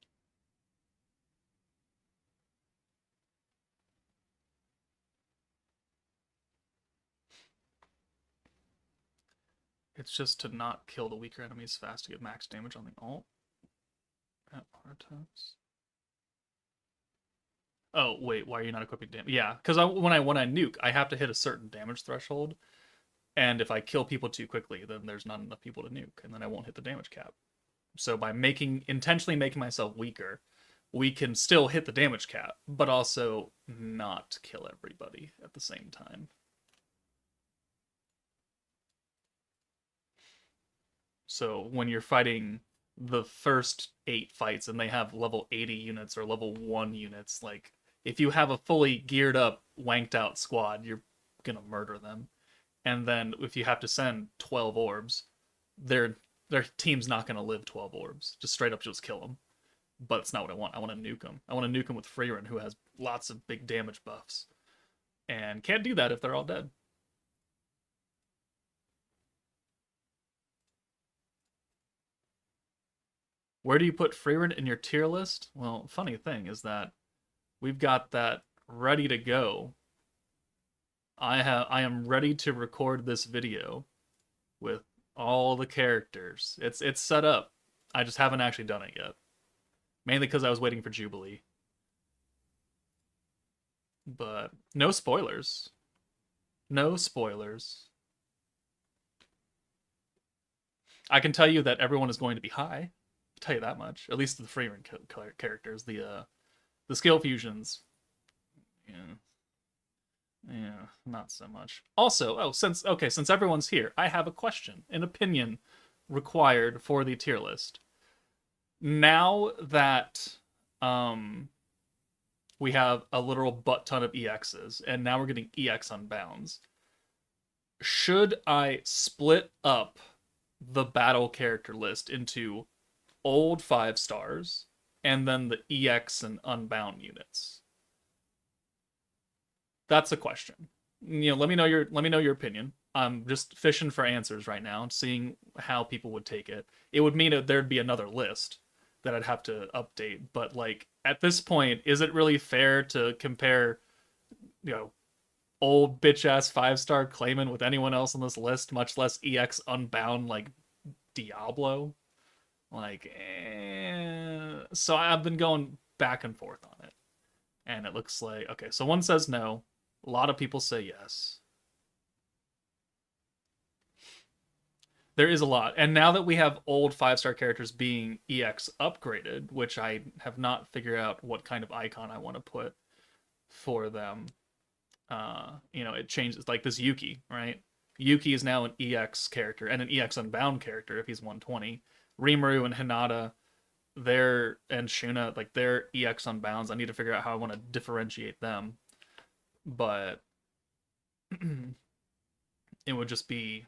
It's just to not kill the weaker enemies fast to get max damage on the ult. At Artos. Oh wait, why are you not equipping damage? Yeah, because when I nuke, I have to hit a certain damage threshold, and if I kill people too quickly, then there's not enough people to nuke, and then I won't hit the damage cap. So by intentionally making myself weaker, we can still hit the damage cap, but also not kill everybody at the same time. So when you're fighting the first 8 fights and they have level 80 units or level 1 units, like if you have a fully geared up, wanked out squad, you're gonna murder them. And then if you have to send 12 orbs, their team's not gonna live 12 orbs. Just straight up just kill them. But it's not what I want. I want to nuke them. I want to nuke them with Freerin, who has lots of big damage buffs. And can't do that if they're all dead. Where do you put Freerin in your tier list? Well, funny thing is that we've got that ready to go. I am ready to record this video with all the characters. It's set up. I just haven't actually done it yet. Mainly because I was waiting for Jubilee. But no spoilers. No spoilers. I can tell you that everyone is going to be high. I'll tell you that much. At least the Freerin characters. The skill fusions. Yeah, not so much. Also, since everyone's here, I have a question, an opinion required for the tier list. Now that we have a literal butt ton of EXs, and now we're getting EX Unbounds, should I split up the battle character list into old 5 stars and then the EX and Unbound units? That's a question. Let me know your opinion. I'm just fishing for answers right now, seeing how people would take it. It would mean that there'd be another list that I'd have to update, but like at this point, is it really fair to compare, old bitch ass 5-star Clayman with anyone else on this list, much less EX Unbound like Diablo? Like, so I've been going back and forth on it, and it looks like okay. So one says no, a lot of people say yes. There is a lot. And now that we have old 5-star characters being EX upgraded, which I have not figured out what kind of icon I want to put for them. It changes, like this Yuki, right? Yuki is now an EX character and an EX Unbound character if he's 120. Rimuru and Hinata, and Shuna, like they're EX Unbounds. I need to figure out how I want to differentiate them. But it would just be,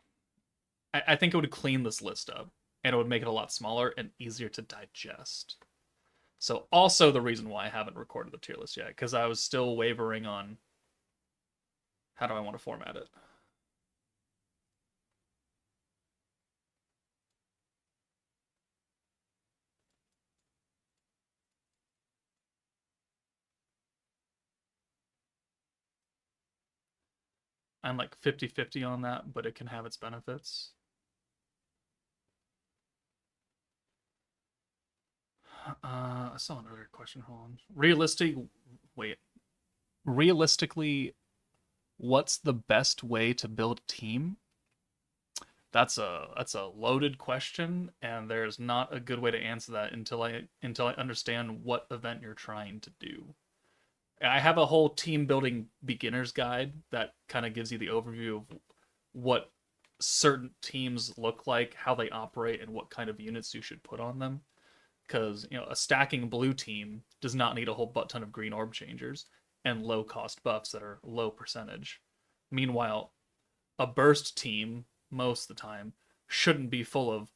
I think it would clean this list up and it would make it a lot smaller and easier to digest. So also the reason why I haven't recorded the tier list yet, because I was still wavering on how do I want to format it. I'm like 50-50 on that, but it can have its benefits. I saw another question. Hold on. Realistically, what's the best way to build a team? That's a loaded question, and there's not a good way to answer that until I understand what event you're trying to do. I have a whole team building beginner's guide that kind of gives you the overview of what certain teams look like, how they operate, and what kind of units you should put on them. Because a stacking blue team does not need a whole butt ton of green orb changers and low cost buffs that are low percentage. Meanwhile, a burst team most of the time shouldn't be full of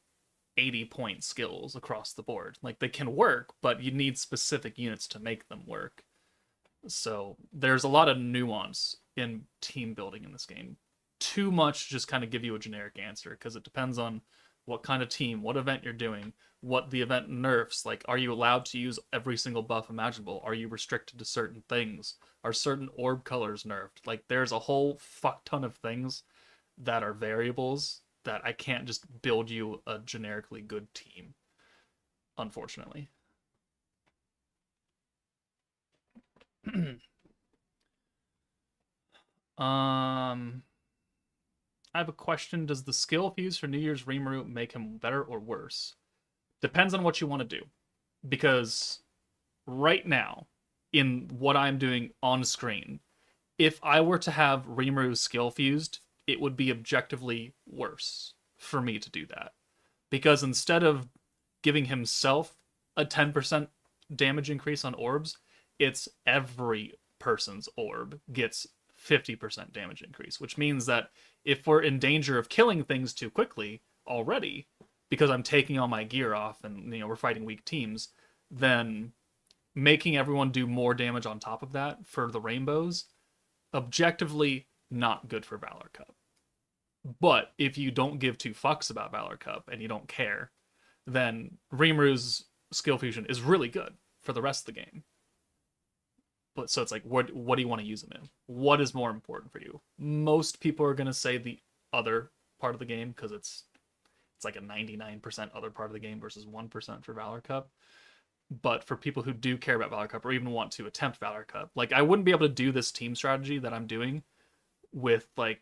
80-point skills across the board. Like they can work, but you need specific units to make them work. So there's a lot of nuance in team building in this game. Too much just kind of give you a generic answer because it depends on what kind of team, what event you're doing, what the event nerfs. Like, are you allowed to use every single buff imaginable? Are you restricted to certain things? Are certain orb colors nerfed? Like, there's a whole fuck ton of things that are variables that I can't just build you a generically good team, unfortunately. um, I have a question. Does the skill fuse for New Year's Rimuru make him better or worse? Depends on what you want to do. Because right now, in what I'm doing on screen, if I were to have Rimuru skill fused, it would be objectively worse for me to do that. Because instead of giving himself a 10% damage increase on orbs, it's every person's orb gets 50% damage increase, which means that if we're in danger of killing things too quickly already, because I'm taking all my gear off and we're fighting weak teams, then making everyone do more damage on top of that for the rainbows, objectively not good for Valor Cup. But if you don't give two fucks about Valor Cup and you don't care, then Rimuru's skill fusion is really good for the rest of the game. But so it's like, what do you want to use them in? What is more important for you? Most people are gonna say the other part of the game because it's like a 99% other part of the game versus 1% for Valor Cup. But for people who do care about Valor Cup or even want to attempt Valor Cup, like I wouldn't be able to do this team strategy that I'm doing with like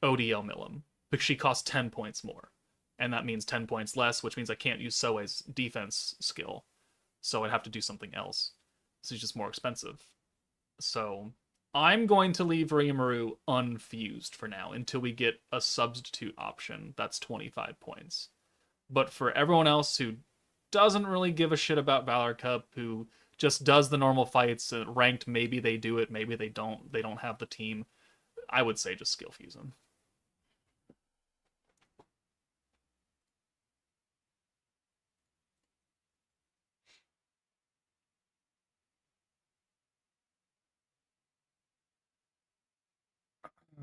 ODL Milim because she costs 10 points more. And that means 10 points less, which means I can't use Soe's defense skill. So I'd have to do something else. This is just more expensive. So I'm going to leave Rimuru unfused for now until we get a substitute option that's 25 points. But for everyone else who doesn't really give a shit about Valor Cup, who just does the normal fights, ranked, maybe they do it, maybe they don't have the team, I would say just skill fuse them.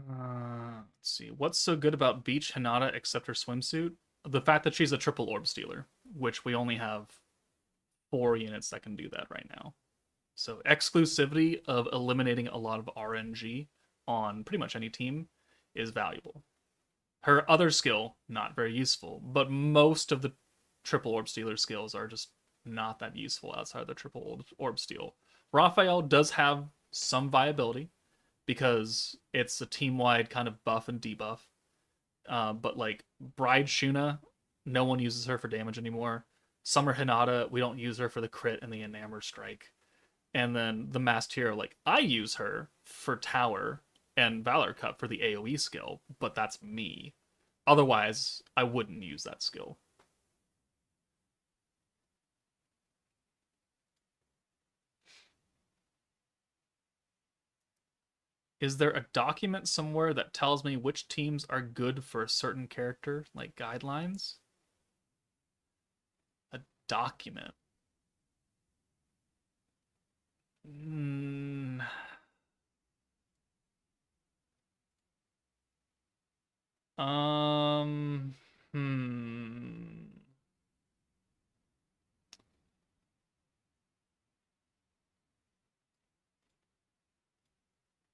Let's see. What's so good about Beach Hinata except her swimsuit? The fact that she's a triple orb stealer, which we only have 4 units that can do that right now. So exclusivity of eliminating a lot of RNG on pretty much any team is valuable. Her other skill, not very useful, but most of the triple orb stealer skills are just not that useful outside of the triple orb steal. Raphael does have some viability because it's a team wide kind of buff and debuff. But like Bride Shuna, no one uses her for damage anymore. Summer Hinata, we don't use her for the crit and the enamor strike. And then the masked hero, like I use her for tower and Valor Cup for the AoE skill, but that's me. Otherwise, I wouldn't use that skill. Is there a document somewhere that tells me which teams are good for a certain character, like guidelines? A document. Mm, um, hmm.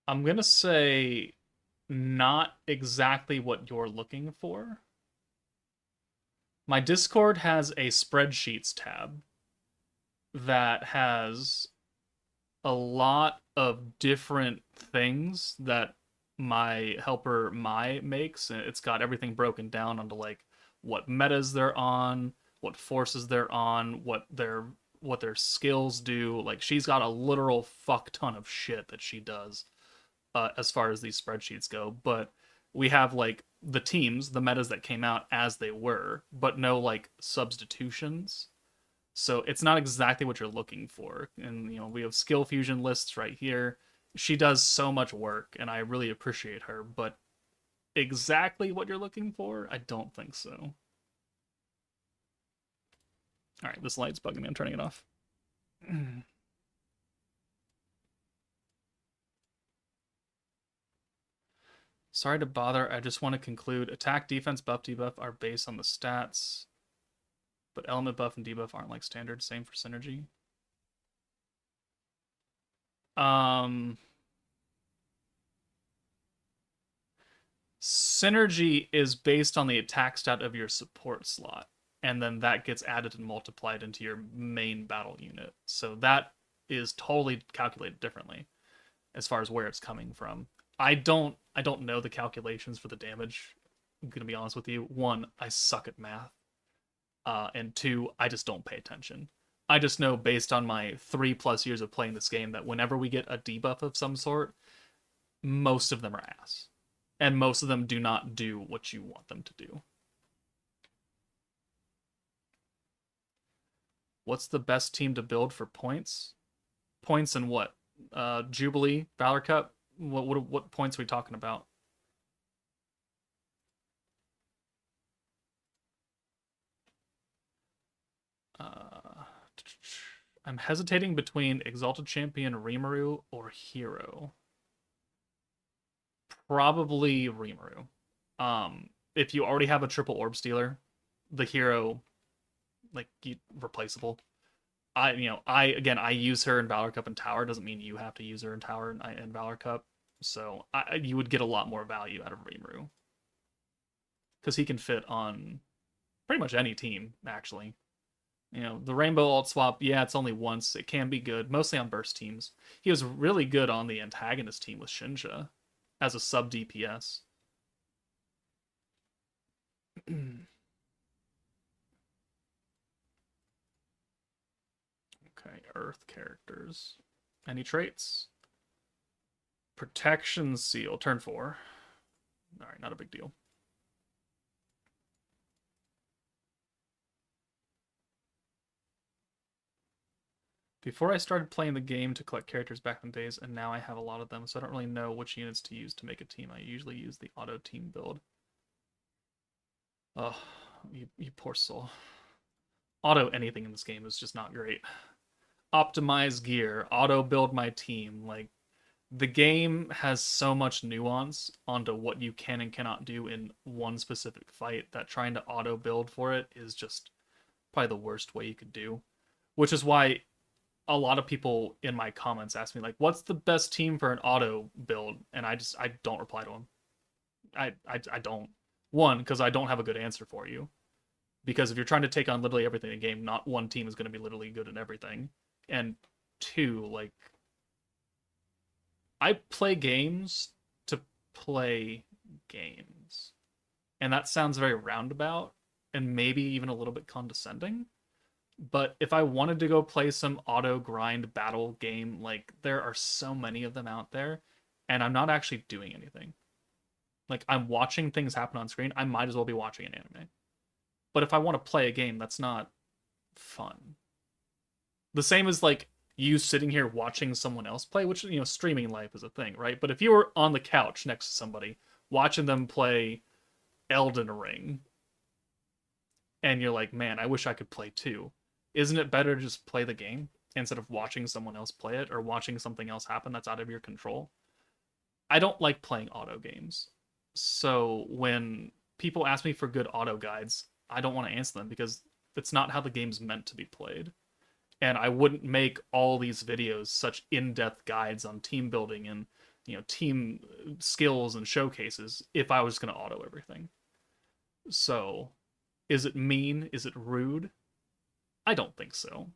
I'm gonna say not exactly what you're looking for. My Discord has a spreadsheets tab that has a lot of different things that my helper Mai makes. And it's got everything broken down onto like what metas they're on, what forces they're on, what their skills do. Like she's got a literal fuck ton of shit that she does as far as these spreadsheets go. But we have like the teams, the metas that came out as they were, but no like substitutions. So it's not exactly what you're looking for. And we have skill fusion lists right here. She does so much work and I really appreciate her, but exactly what you're looking for, I don't think so. All right, this light's bugging me. I'm turning it off. Sorry to bother. I just want to conclude. Attack, defense, buff, debuff are based on the stats, but element buff and debuff aren't like standard. Same for synergy. Synergy is based on the attack stat of your support slot, and then that gets added and multiplied into your main battle unit. So that is totally calculated differently as far as where it's coming from. I don't know the calculations for the damage. I'm gonna be honest with you. One, I suck at math. And two, I just don't pay attention. I just know based on my 3+ years of playing this game that whenever we get a debuff of some sort, most of them are ass. And most of them do not do what you want them to do. What's the best team to build for points? Points in what? Jubilee, Valor Cup? What points are we talking about? I'm hesitating between Exalted Champion Rimuru or Hero. Probably Rimuru. If you already have a triple orb stealer, the hero, like, replaceable. I use her in Valor Cup and Tower. Doesn't mean you have to use her in Tower and Valor Cup. So you would get a lot more value out of Rimuru because he can fit on pretty much any team, actually. The Rainbow Alt Swap, yeah, it's only once. It can be good, mostly on burst teams. He was really good on the antagonist team with Shinja as a sub DPS. Okay, Earth characters. Any traits? Protection Seal, turn 4. Alright, not a big deal. Before I started playing the game to collect characters back in the days, and now I have a lot of them, so I don't really know which units to use to make a team. I usually use the auto team build. Oh, you poor soul. Auto anything in this game is just not great. Optimize gear, auto build my team. Like, the game has so much nuance onto what you can and cannot do in one specific fight that trying to auto build for it is just probably the worst way you could do. Which is why a lot of people in my comments ask me, like, what's the best team for an auto build? And I don't reply to them. I don't. One, because I don't have a good answer for you. Because if you're trying to take on literally everything in the game, not one team is going to be literally good at everything. And two, like, I play games to play games. And that sounds very roundabout and maybe even a little bit condescending. But if I wanted to go play some auto grind battle game, like, there are so many of them out there, and I'm not actually doing anything. Like, I'm watching things happen on screen. I might as well be watching an anime. But if I want to play a game, that's not fun. The same as, like, you sitting here watching someone else play, which, you know, streaming life is a thing, right? But if you were on the couch next to somebody watching them play Elden Ring and you're like, man, I wish I could play too, isn't it better to just play the game instead of watching someone else play it or watching something else happen that's out of your control? I don't like playing auto games. So when people ask me for good auto guides, I don't want to answer them because it's not how the game's meant to be played. And I wouldn't make all these videos such in-depth guides on team building and, you know, team skills and showcases if I was going to auto everything. So, is it mean? Is it rude? I don't think so.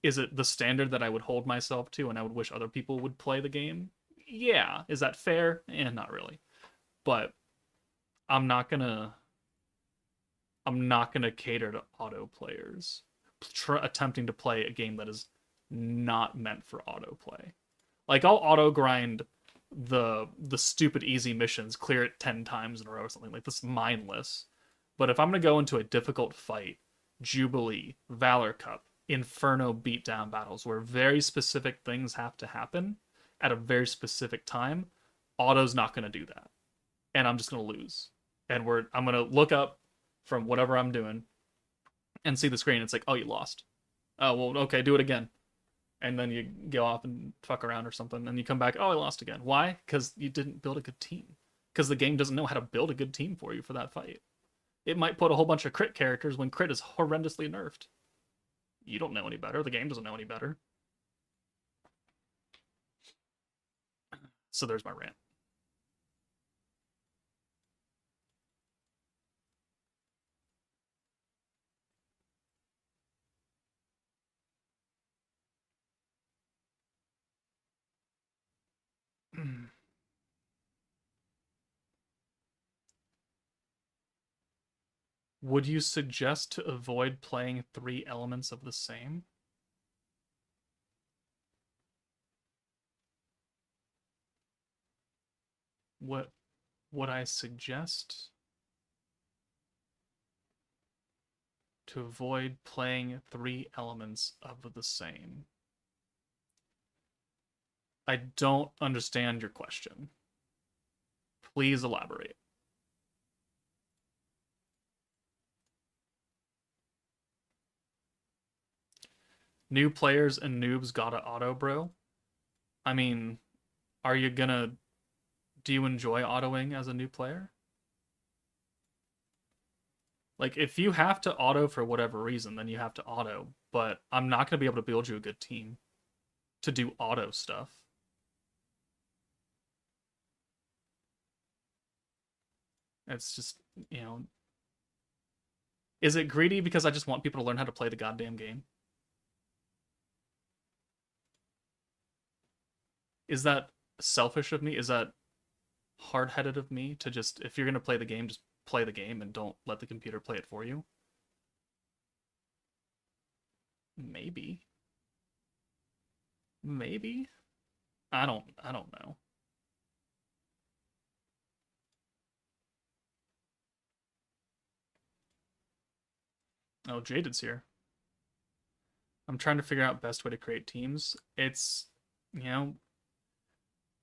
Is it the standard that I would hold myself to and I would wish other people would play the game? Yeah. Is that fair? Not really. But I'm not gonna cater to auto players attempting to play a game that is not meant for autoplay. Like, I'll auto grind the stupid easy missions, clear it 10 times in a row or something like this, mindless. But if I'm gonna go into a difficult fight, Jubilee, Valor Cup, Inferno beatdown battles where very specific things have to happen at a very specific time, auto's not gonna do that, and I'm just gonna lose. And I'm gonna look up from whatever I'm doing and see the screen. It's like, oh, you lost. Oh, well, okay, do it again. And then you go off and fuck around or something, and you come back, oh, I lost again. Why? Because you didn't build a good team. Because the game doesn't know how to build a good team for you for that fight. It might put a whole bunch of crit characters when crit is horrendously nerfed. You don't know any better. The game doesn't know any better. So there's my rant. Would you suggest to avoid playing 3 elements of the same? What would I suggest to avoid playing 3 elements of the same? I don't understand your question. Please elaborate. New players and noobs gotta auto, bro. I mean, are you gonna... Do you enjoy autoing as a new player? Like, if you have to auto for whatever reason, then you have to auto. But I'm not gonna be able to build you a good team to do auto stuff. It's just, you know... Is it greedy because I just want people to learn how to play the goddamn game? Is that selfish of me? Is that hard-headed of me to just, if you're going to play the game, just play the game and don't let the computer play it for you? Maybe. Maybe. I don't know. Oh, Jaded's here. I'm trying to figure out best way to create teams. It's, you know,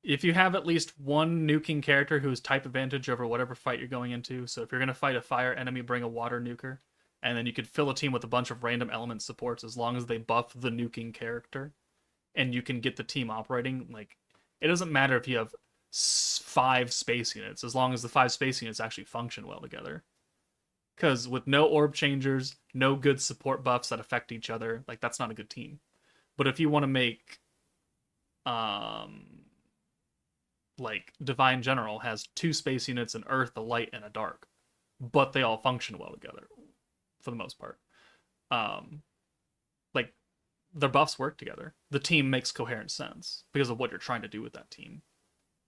if you have at least one nuking character who has type advantage over whatever fight you're going into, so if you're going to fight a fire enemy, bring a water nuker, and then you could fill a team with a bunch of random element supports as long as they buff the nuking character, and you can get the team operating. Like, it doesn't matter if you have 5 space units, as long as the 5 space units actually function well together. Because with no orb changers, no good support buffs that affect each other, like, that's not a good team. But if you want to make, like, Divine General has 2 space units, an Earth, a Light, and a Dark, but they all function well together, for the most part. Like, their buffs work together. The team makes coherent sense because of what you're trying to do with that team.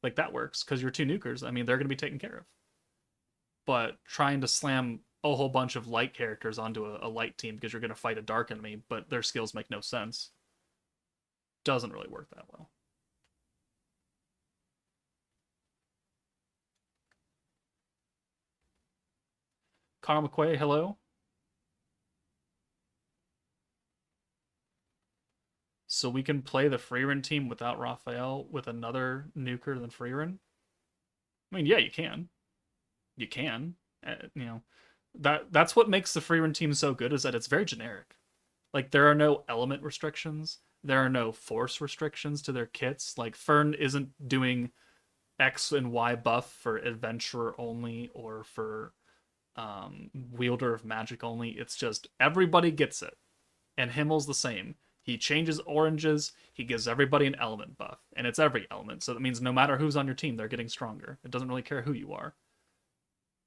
Like, that works, because your 2 nukers, I mean, they're going to be taken care of. But trying to slam a whole bunch of light characters onto a light team because you're going to fight a dark enemy, but their skills make no sense, doesn't really work that well. Connor McQuay, hello. so we can play the Freerun team without Raphael with another nuker than Freerun? I mean, yeah, you can. You can. You know, that's what makes the Freerun team so good is that it's very generic. Like there are no element restrictions. There are no force restrictions to their kits. Like Fern isn't doing X and Y buff for adventurer only or for wielder of magic only. It's just everybody gets it. And Himmel's the same. He changes oranges, he gives everybody an element buff, and it's every element. So that means no matter who's on your team, they're getting stronger. It doesn't really care who you are.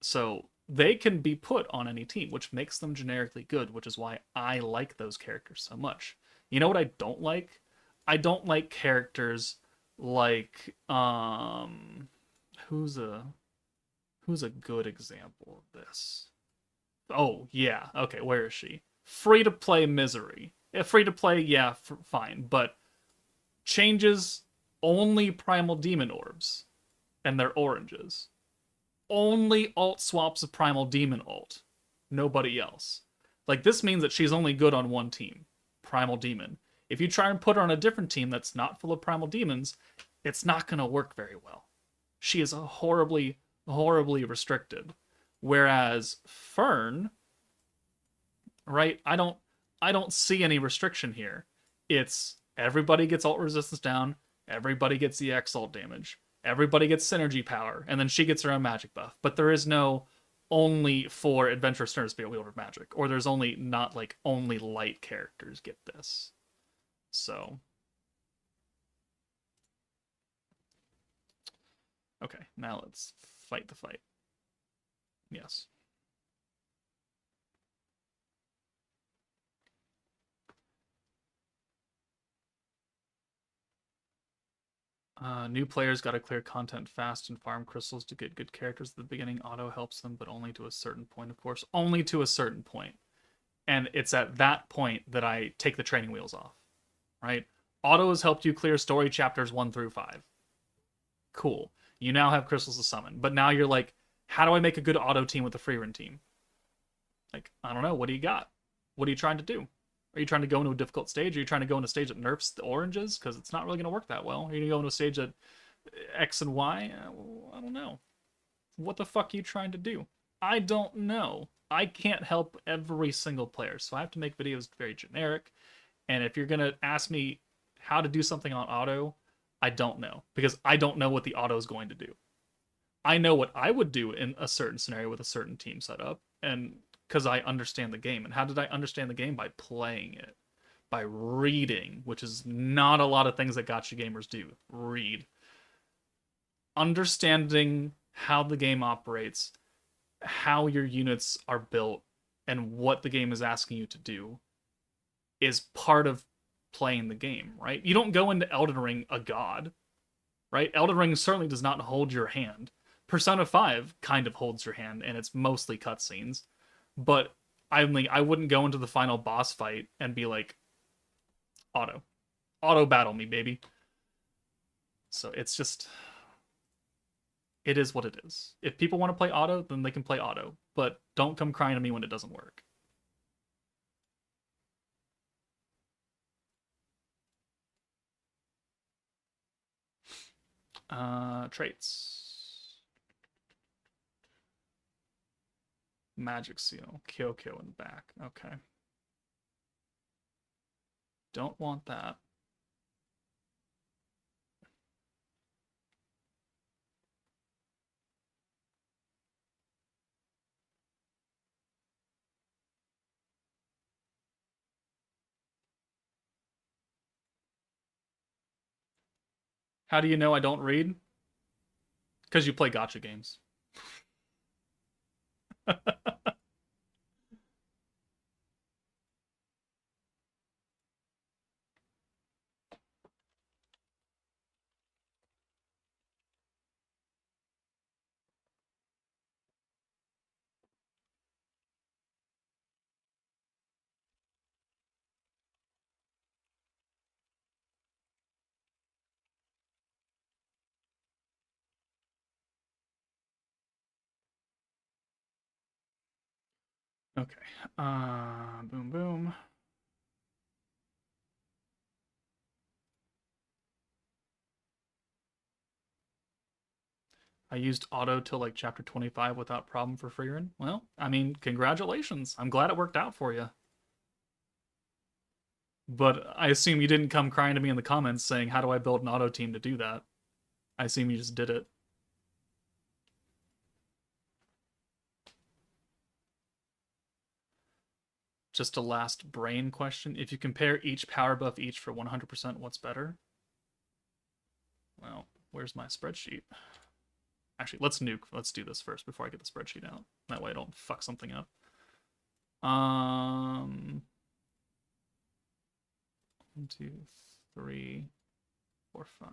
So they can be put on any team, which makes them generically good, which is why I like those characters so much. You know what I don't like? I don't like characters like who's a good example of this? Oh, yeah. Okay, where is she? Free to play Misery. Yeah, free to play, yeah, fine, but changes only Primal Demon orbs and they're oranges. Only alt swaps a Primal Demon alt. Nobody else. Like, this means that she's only good on one team Primal Demon. If you try and put her on a different team that's not full of Primal Demons, it's not going to work very well. She is horribly, horribly restricted. Whereas Fern, right? I don't see any restriction here. It's everybody gets alt resistance down, everybody gets the X alt damage, everybody gets synergy power, and then she gets her own magic buff. But there is no only for adventurous nerds be a wielder of magic, or there's only not like only light characters get this. So okay, now let's fight the fight. Yes. New players got to clear content fast and farm crystals to get good characters at the beginning. Auto helps them, but only to a certain point, of course. Only to a certain point. And it's at that point that I take the training wheels off, right? Auto has helped you clear story chapters 1 through 5. Cool. You now have crystals to summon. But now you're like, how do I make a good auto team with a free run team? Like, I don't know. What do you got? What are you trying to do? Are you trying to go into a difficult stage? Are you trying to go into a stage that nerfs the oranges? Because it's not really going to work that well. Are you going to go into a stage that X and Y? I don't know. What the fuck are you trying to do? I don't know. I can't help every single player, so I have to make videos very generic. And if you're going to ask me how to do something on auto, I don't know. Because I don't know what the auto is going to do. I know what I would do in a certain scenario with a certain team setup, and because I understand the game. And how did I understand the game? By playing it, by reading, which is not a lot of things that gotcha gamers do. Read. Understanding how the game operates, how your units are built, and what the game is asking you to do is part of playing the game, right? You don't go into Elden Ring a god, right? Elden Ring certainly does not hold your hand. Persona 5 kind of holds your hand, and it's mostly cutscenes. But I wouldn't go into the final boss fight and be like, auto battle me, baby. So it's just, it is what it is. If people want to play auto, then they can play auto, but don't come crying to me when it doesn't work. Traits. Magic Seal, Kyoko in the back. Okay. Don't want that. How do you know I don't read? Because you play gotcha games. Okay. Boom, boom. I used auto till like chapter 25 without problem for Freerin. Well, I mean, congratulations. I'm glad it worked out for you. But I assume you didn't come crying to me in the comments saying, how do I build an auto team to do that? I assume you just did it. Just a last brain question. If you compare each power buff each for 100%, what's better? Well, where's my spreadsheet? Actually, let's nuke. Let's do this first before I get the spreadsheet out. That way I don't fuck something up. 1, 2, 3, 4, 5.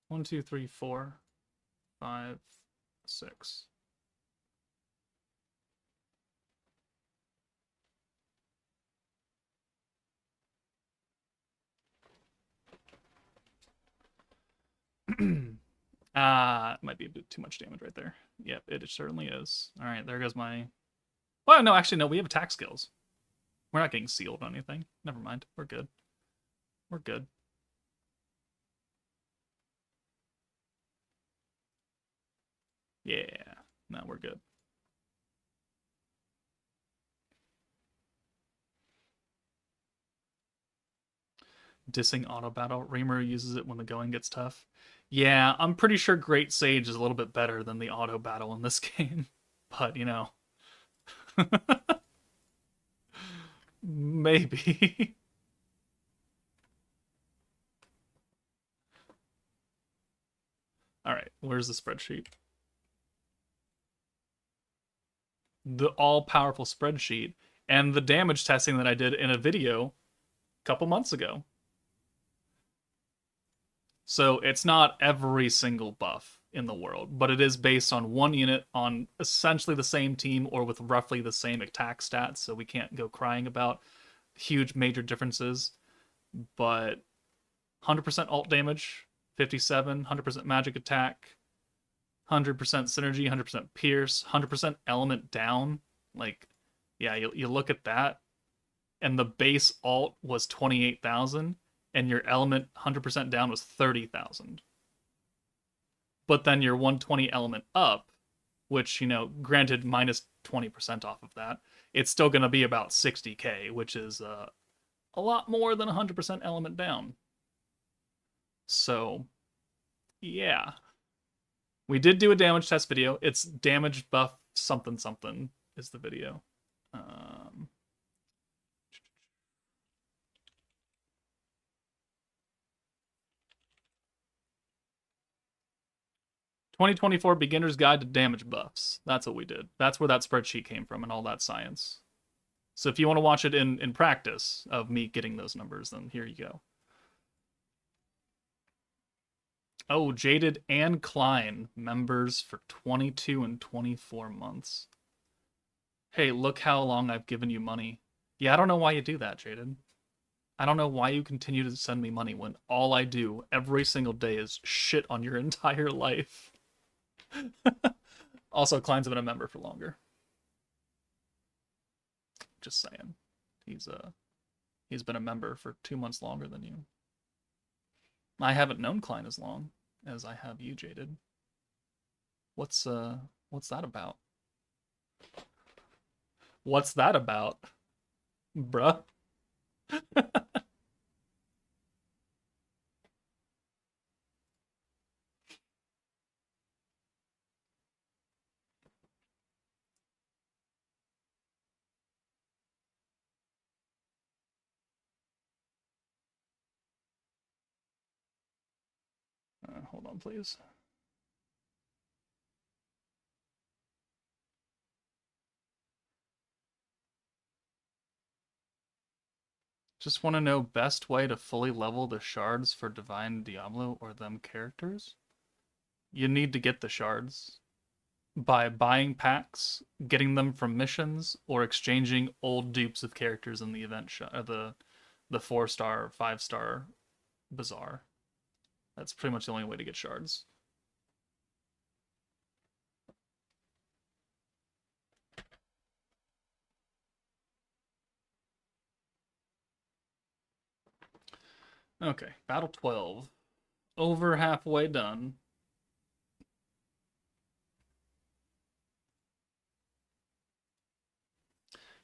1, 2, 3, 4, 5, 6. Might be a bit too much damage right there. Yep, it certainly is. All right, there goes my. Well, no, actually, no. We have attack skills. We're not getting sealed on anything. Never mind. We're good. We're good. Yeah. No, we're good. Dissing auto battle. Reamer uses it when the going gets tough. Yeah, I'm pretty sure Great Sage is a little bit better than the auto battle in this game. But, you know. Maybe. All right, where's the spreadsheet? The all-powerful spreadsheet and the damage testing that I did in a video a couple months ago. So it's not every single buff in the world, but it is based on one unit on essentially the same team or with roughly the same attack stats, so we can't go crying about huge major differences. But 100% ult damage, 57, 100% magic attack, 100% synergy, 100% pierce, 100% element down. Like, yeah, you look at that, and the base ult was 28,000, and your element 100% down was 30,000. But then your 120 element up, which, you know, granted minus 20% off of that, it's still going to be about 60k, which is a lot more than 100% element down. So, yeah. We did do a damage test video. It's damage buff something something is the video. 2024 Beginner's Guide to Damage Buffs. That's what we did. That's where that spreadsheet came from and all that science. So if you want to watch it in practice of me getting those numbers, then here you go. Oh, Jaded and Klein, members for 22 and 24 months. Hey, look how long I've given you money. Yeah, I don't know why you do that, Jaded. I don't know why you continue to send me money when all I do every single day is shit on your entire life. Also, Klein's been a member for longer. Just saying. He's been a member for 2 months longer than you. I haven't known Klein as long as I have you, Jaded. What's that about? What's that about? Bruh. Hold on, please. Just want to know best way to fully level the shards for Divine Diablo or them characters. You need to get the shards by buying packs, getting them from missions, or exchanging old dupes of characters in the event the 4-star, 5-star bazaar. That's pretty much the only way to get shards. Okay, Battle 12. over halfway done.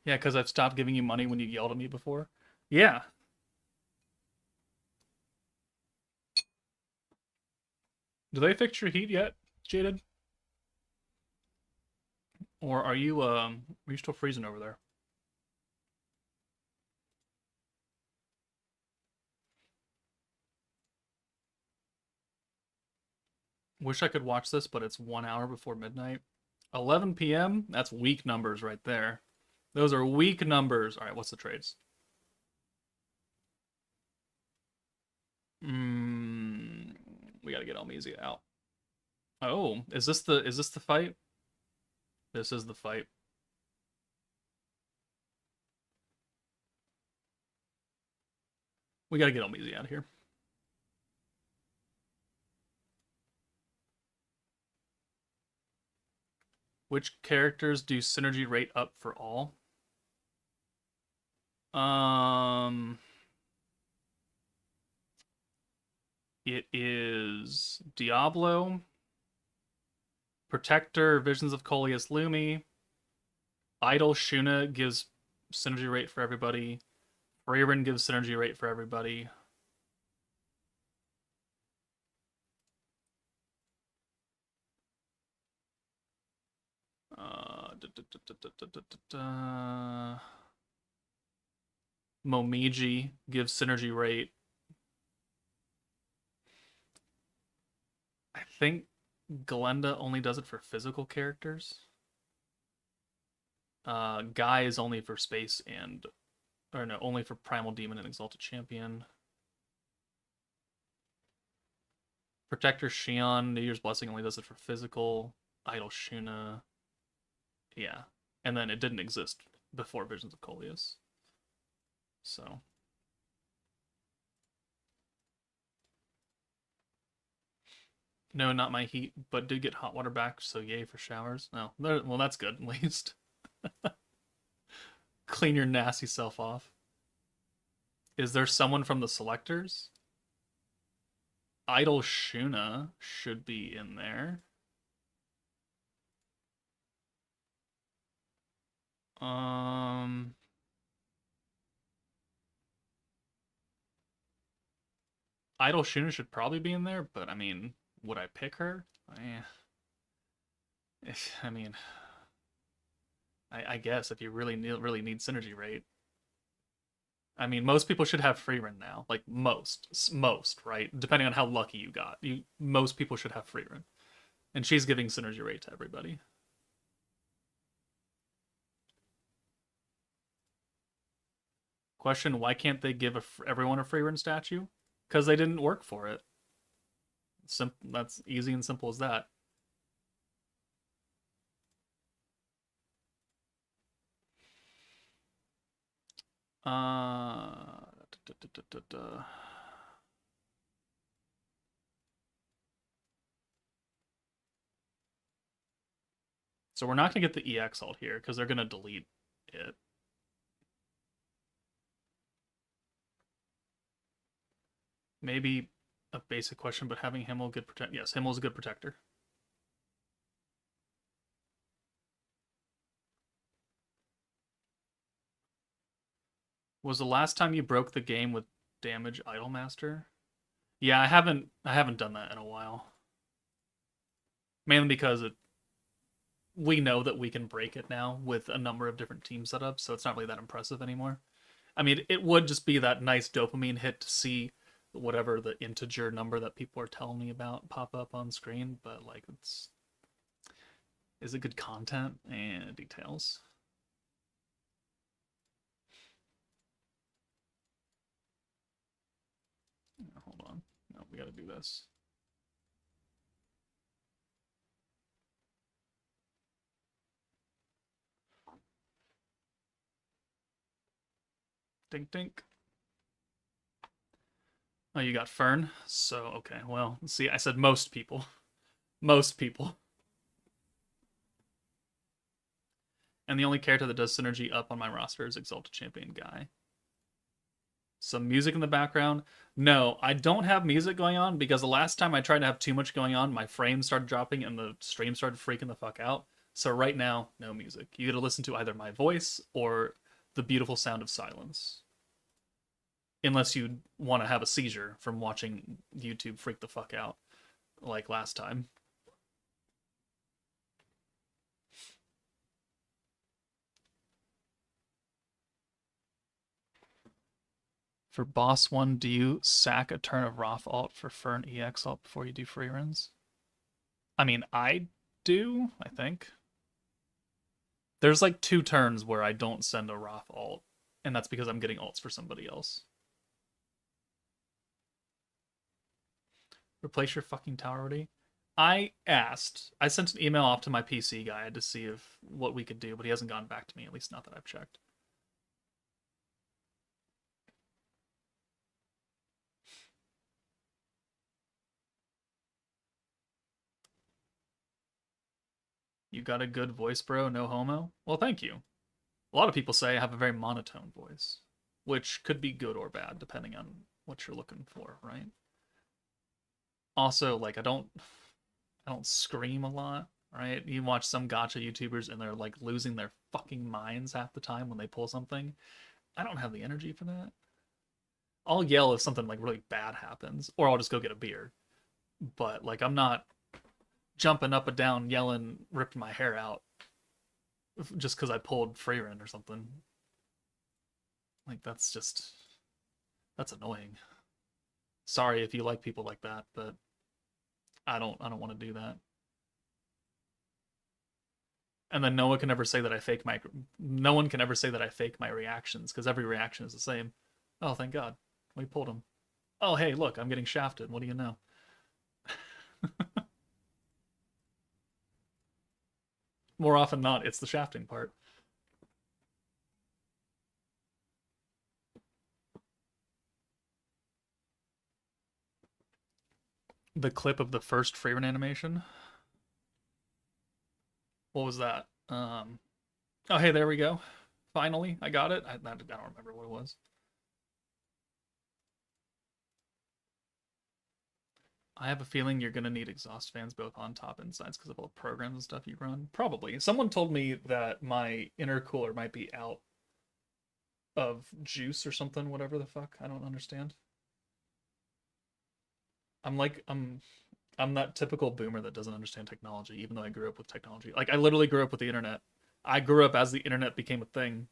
Yeah, because I've stopped giving you money when you yelled at me before. Yeah. Do they fix your heat yet, Jaded? Or are you still freezing over there? Wish I could watch this, but it's 1 hour before midnight. 11 p.m. That's weak numbers right there. Those are weak numbers. All right, what's the trades? We gotta get Almizia out. Oh, is this the fight? This is the fight. We gotta get Almizia out of here. Which characters do synergy rate up for all? It is Diablo, Protector, Visions of Coleus Lumi, Idol Shuna gives synergy rate for everybody. Freyrin gives synergy rate for everybody. Momiji gives synergy rate. I think Glenda only does it for physical characters. Guy is only for space and, or no, only for Primal Demon and Exalted Champion. Protector Shion, New Year's Blessing only does it for physical. Idol Shuna. Yeah. And then it didn't exist before Visions of Coleus. So. No, not my heat, but did get hot water back, so yay for showers. No, well, that's good, at least. Clean your nasty self off. Is there someone from the selectors? Idol Shuna should be in there. Idol Shuna should probably be in there, but I mean, would I pick her? I mean, I guess if you really need synergy rate. I mean, most people should have Freerun now. Like most, right? Depending on how lucky you got, most people should have Freerun, and she's giving synergy rate to everybody. Question: why can't they give everyone a Freerun statue? Because they didn't work for it. That's easy and simple as that. So we're not gonna get the EX ult here because they're gonna delete it. Maybe a basic question, but having Himmel good protect. Yes, Himmel's a good protector. Was the last time you broke the game with Damage Idolmaster? Yeah, I haven't done that in a while. Mainly because we know that we can break it now with a number of different team setups, so it's not really that impressive anymore. I mean, it would just be that nice dopamine hit to see whatever the integer number that people are telling me about pop up on screen, but like is it good content and details? Hold on. No, we gotta do this. Dink dink. Oh, you got Fern? So, okay, well, see, I said most people. Most people. And the only character that does synergy up on my roster is Exalted Champion Guy. Some music in the background. No, I don't have music going on because the last time I tried to have too much going on, my frames started dropping and the stream started freaking the fuck out. So right now, no music. You gotta listen to either my voice or the beautiful sound of silence. Unless you want to have a seizure from watching YouTube freak the fuck out like last time. For boss 1, do you sack a turn of Roth alt for Fern EX alt before you do free runs? I mean, I do, I think. There's like 2 turns where I don't send a Roth alt, and that's because I'm getting alts for somebody else. Replace your fucking tower already? I sent an email off to my PC guy to see if what we could do, but he hasn't gotten back to me, at least not that I've checked. You got a good voice, bro, no homo? Well, thank you. A lot of people say I have a very monotone voice, which could be good or bad depending on what you're looking for, right? Also, like I don't scream a lot, right? You watch some gacha YouTubers and they're like losing their fucking minds half the time when they pull something. I don't have the energy for that. I'll yell if something like really bad happens, or I'll just go get a beer. But like I'm not jumping up and down yelling, ripping my hair out just because I pulled Freyren or something. Like that's annoying. Sorry if you like people like that, but I don't want to do that. And then no one can ever say that I fake my reactions because every reaction is the same. Oh, thank God. We pulled him. Oh, hey, look, I'm getting shafted. What do you know? More often than not, it's the shafting part. The clip of the first Freyren animation. What was that? Oh, hey, there we go. Finally, I got it. I don't remember what it was. I have a feeling you're gonna need exhaust fans both on top and sides because of all the programs and stuff you run. Probably. Someone told me that my intercooler might be out of juice or something, whatever the fuck. I don't understand. I'm like I'm that typical boomer that doesn't understand technology, even though I grew up with technology. Like I literally grew up with the internet. I grew up as the internet became a thing.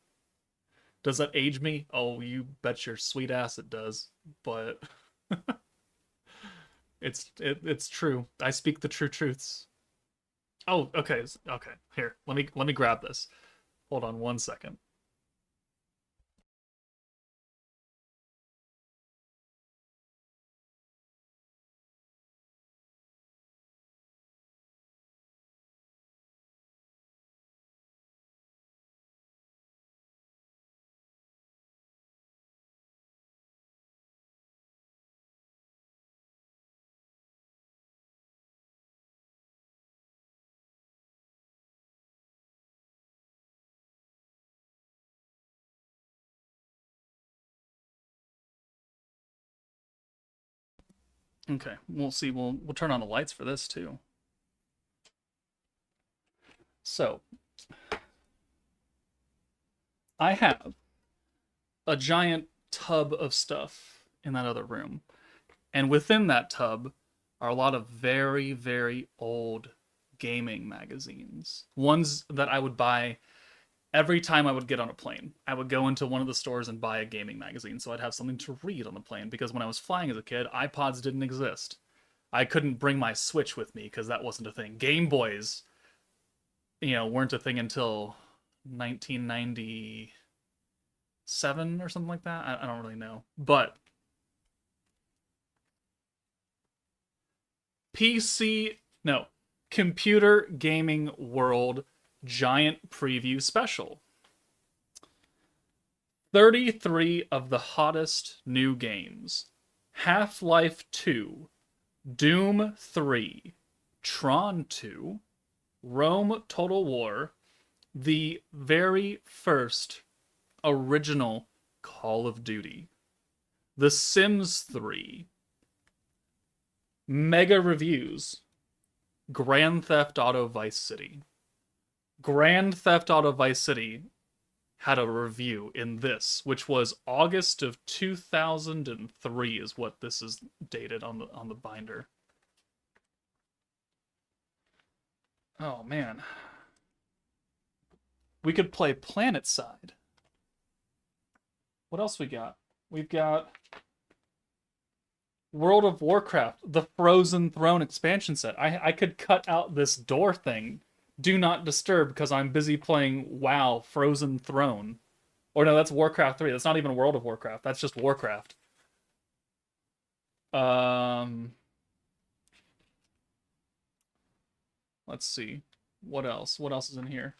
Does that age me? Oh, you bet your sweet ass it does. But it's true. I speak the true truths. Oh, okay, okay. Here, let me grab this. Hold on 1 second. Okay, we'll see. We'll turn on the lights for this too. So I have a giant tub of stuff in that other room. And within that tub are a lot of very, very old gaming magazines. Ones that I would buy every time I would get on a plane. I would go into one of the stores and buy a gaming magazine so I'd have something to read on the plane because when I was flying as a kid, iPods didn't exist. I couldn't bring my Switch with me because that wasn't a thing. Game Boys, weren't a thing until 1997 or something like that. I don't really know. But PC, no, Computer Gaming World Giant Preview Special. 33 of the hottest new games: Half-Life 2, Doom 3, Tron 2, Rome Total War, the very first original Call of Duty, The Sims 3. Mega reviews. Grand Theft Auto Vice City. Grand Theft Auto Vice City had a review in this, which was August of 2003 is what this is dated on the binder. Oh man. We could play Planet Side. What else we got? We've got World of Warcraft, the Frozen Throne expansion set. I could cut out this door thing. Do not disturb because I'm busy playing WoW Frozen Throne. Or no, that's Warcraft 3. That's not even World of Warcraft. That's just Warcraft. Let's see. What else? What else is in here?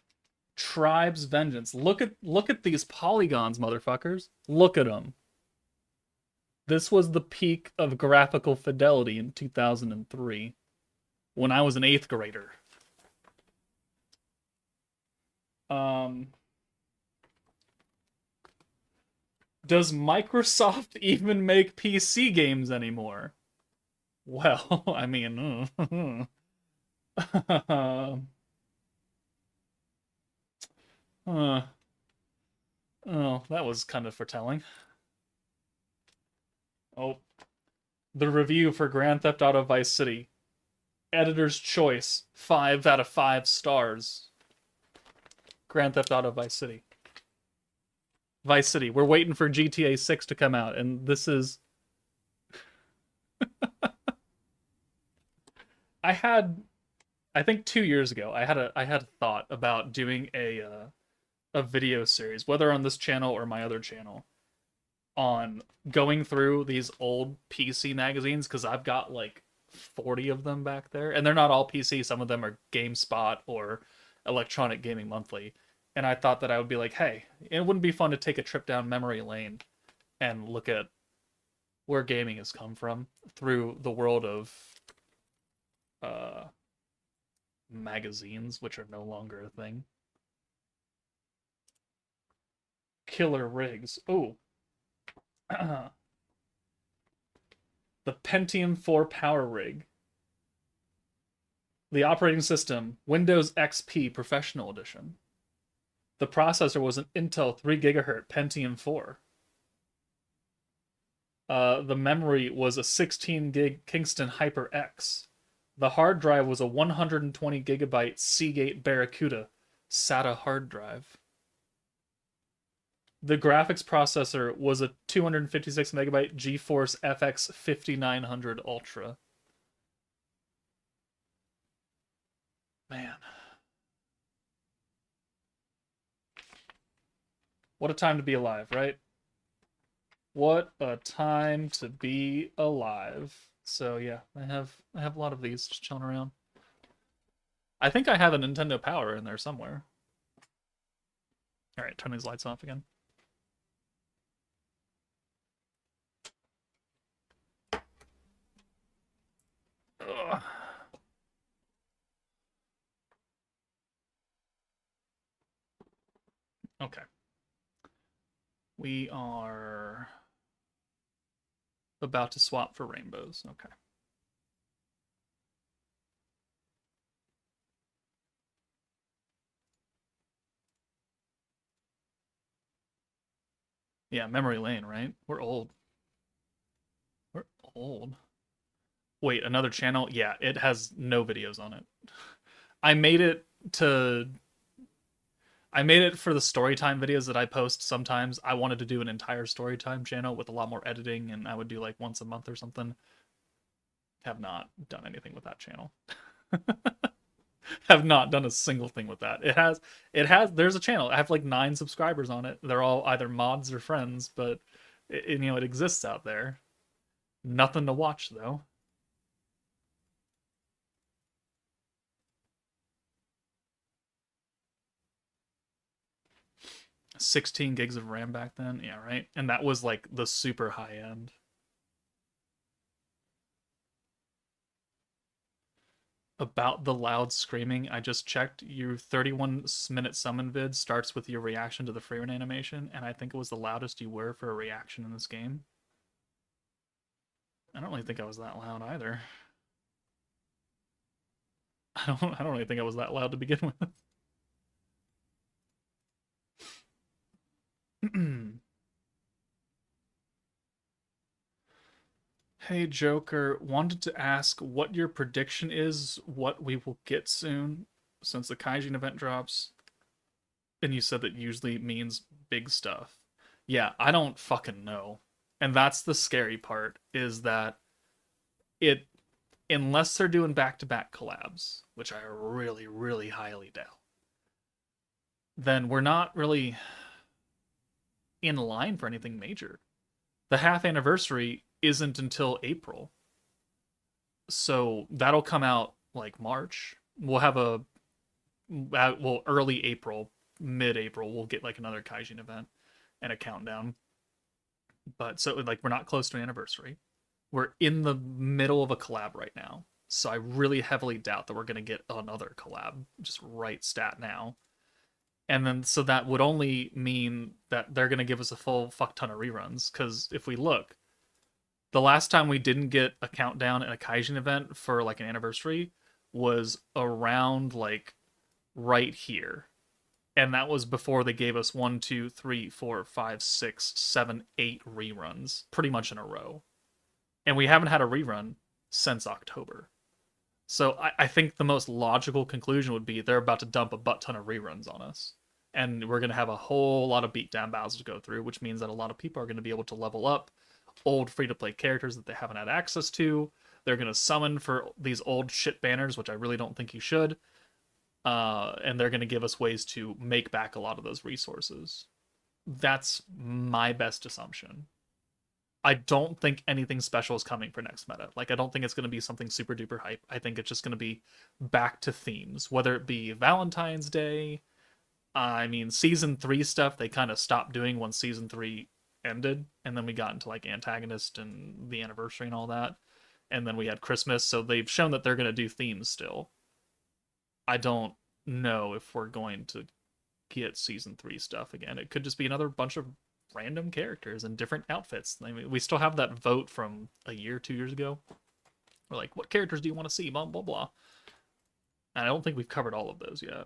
Tribe's Vengeance. Look at these polygons, motherfuckers. Look at them. This was the peak of graphical fidelity in 2003 when I was an 8th grader. Does Microsoft even make PC games anymore? Well, I mean, oh, that was kind of foretelling. Oh, the review for Grand Theft Auto Vice City. Editor's choice, 5 out of 5 stars. Grand Theft Auto Vice City. Vice City. We're waiting for GTA 6 to come out, and this is... I think 2 years ago, I had a thought about doing a video series, whether on this channel or my other channel, on going through these old PC magazines, because I've got like 40 of them back there, and they're not all PC. Some of them are GameSpot or Electronic Gaming Monthly. And I thought that I would be like, hey, it wouldn't be fun to take a trip down memory lane and look at where gaming has come from through the world of magazines, which are no longer a thing. Killer rigs. Oh. The Pentium 4 Power Rig. The operating system, Windows XP Professional Edition. The processor was an Intel 3 GHz Pentium 4. The memory was a 16 gig Kingston HyperX. The hard drive was a 120 gigabyte Seagate Barracuda SATA hard drive. The graphics processor was a 256 megabyte GeForce FX 5900 Ultra. Man. What a time to be alive, right? What a time to be alive. So yeah, I have a lot of these just chilling around. I think I have a Nintendo Power in there somewhere. All right, turn these lights off again. Ugh. Okay. We are about to swap for rainbows. Okay. Yeah, memory lane, right? We're old. We're old. Wait, another channel? Yeah, it has no videos on it. I made it for the storytime videos that I post sometimes. I wanted to do an entire storytime channel with a lot more editing, and I would do like once a month or something. Have not done anything with that channel. Have not done a single thing with that. There's a channel. I have like 9 subscribers on it. They're all either mods or friends, but it exists out there. Nothing to watch though. 16 gigs of RAM back then. Yeah, right. And that was like the super high end. About the loud screaming, I just checked. Your 31-minute summon vid starts with your reaction to the free run animation, and I think it was the loudest you were for a reaction in this game. I don't really think I was that loud either. I don't really think I was that loud to begin with. Hey Joker, wanted to ask what your prediction is, what we will get soon, since the Kaijin event drops. And you said that usually means big stuff. Yeah, I don't fucking know. And that's the scary part, is that it, unless they're doing back-to-back collabs, which I really, really highly doubt, then we're not really in line for anything major. The half anniversary isn't until April. So that'll come out like March. We'll have well, early April, mid-April, we'll get like another Kaijin event and a countdown. But so like we're not close to an anniversary. We're in the middle of a collab right now. So I really heavily doubt that we're going to get another collab just right stat now. And then so that would only mean that they're going to give us a full fuck ton of reruns, cuz if we look, the last time we didn't get a countdown and a Kaijin event for like an anniversary was around like right here. And that was before they gave us 1, 2, 3, 4, 5, 6, 7, 8 reruns pretty much in a row. And we haven't had a rerun since October. So I think the most logical conclusion would be they're about to dump a butt ton of reruns on us. And we're going to have a whole lot of beatdown battles to go through, which means that a lot of people are going to be able to level up old free-to-play characters that they haven't had access to. They're going to summon for these old shit banners, which I really don't think you should. And they're going to give us ways to make back a lot of those resources. That's my best assumption. I don't think anything special is coming for next meta. Like, I don't think it's going to be something super duper hype. I think it's just going to be back to themes, whether it be Valentine's Day. I mean, season 3 stuff they kind of stopped doing once season 3 ended, and then we got into like Antagonist and the anniversary and all that, and then we had Christmas. So they've shown that they're going to do themes still. I don't know if we're going to get season 3 stuff again. It could just be another bunch of random characters and different outfits. I mean, we still have that vote from a year, 2 years ago. We're like, what characters do you want to see? Blah, blah, blah. And I don't think we've covered all of those yet.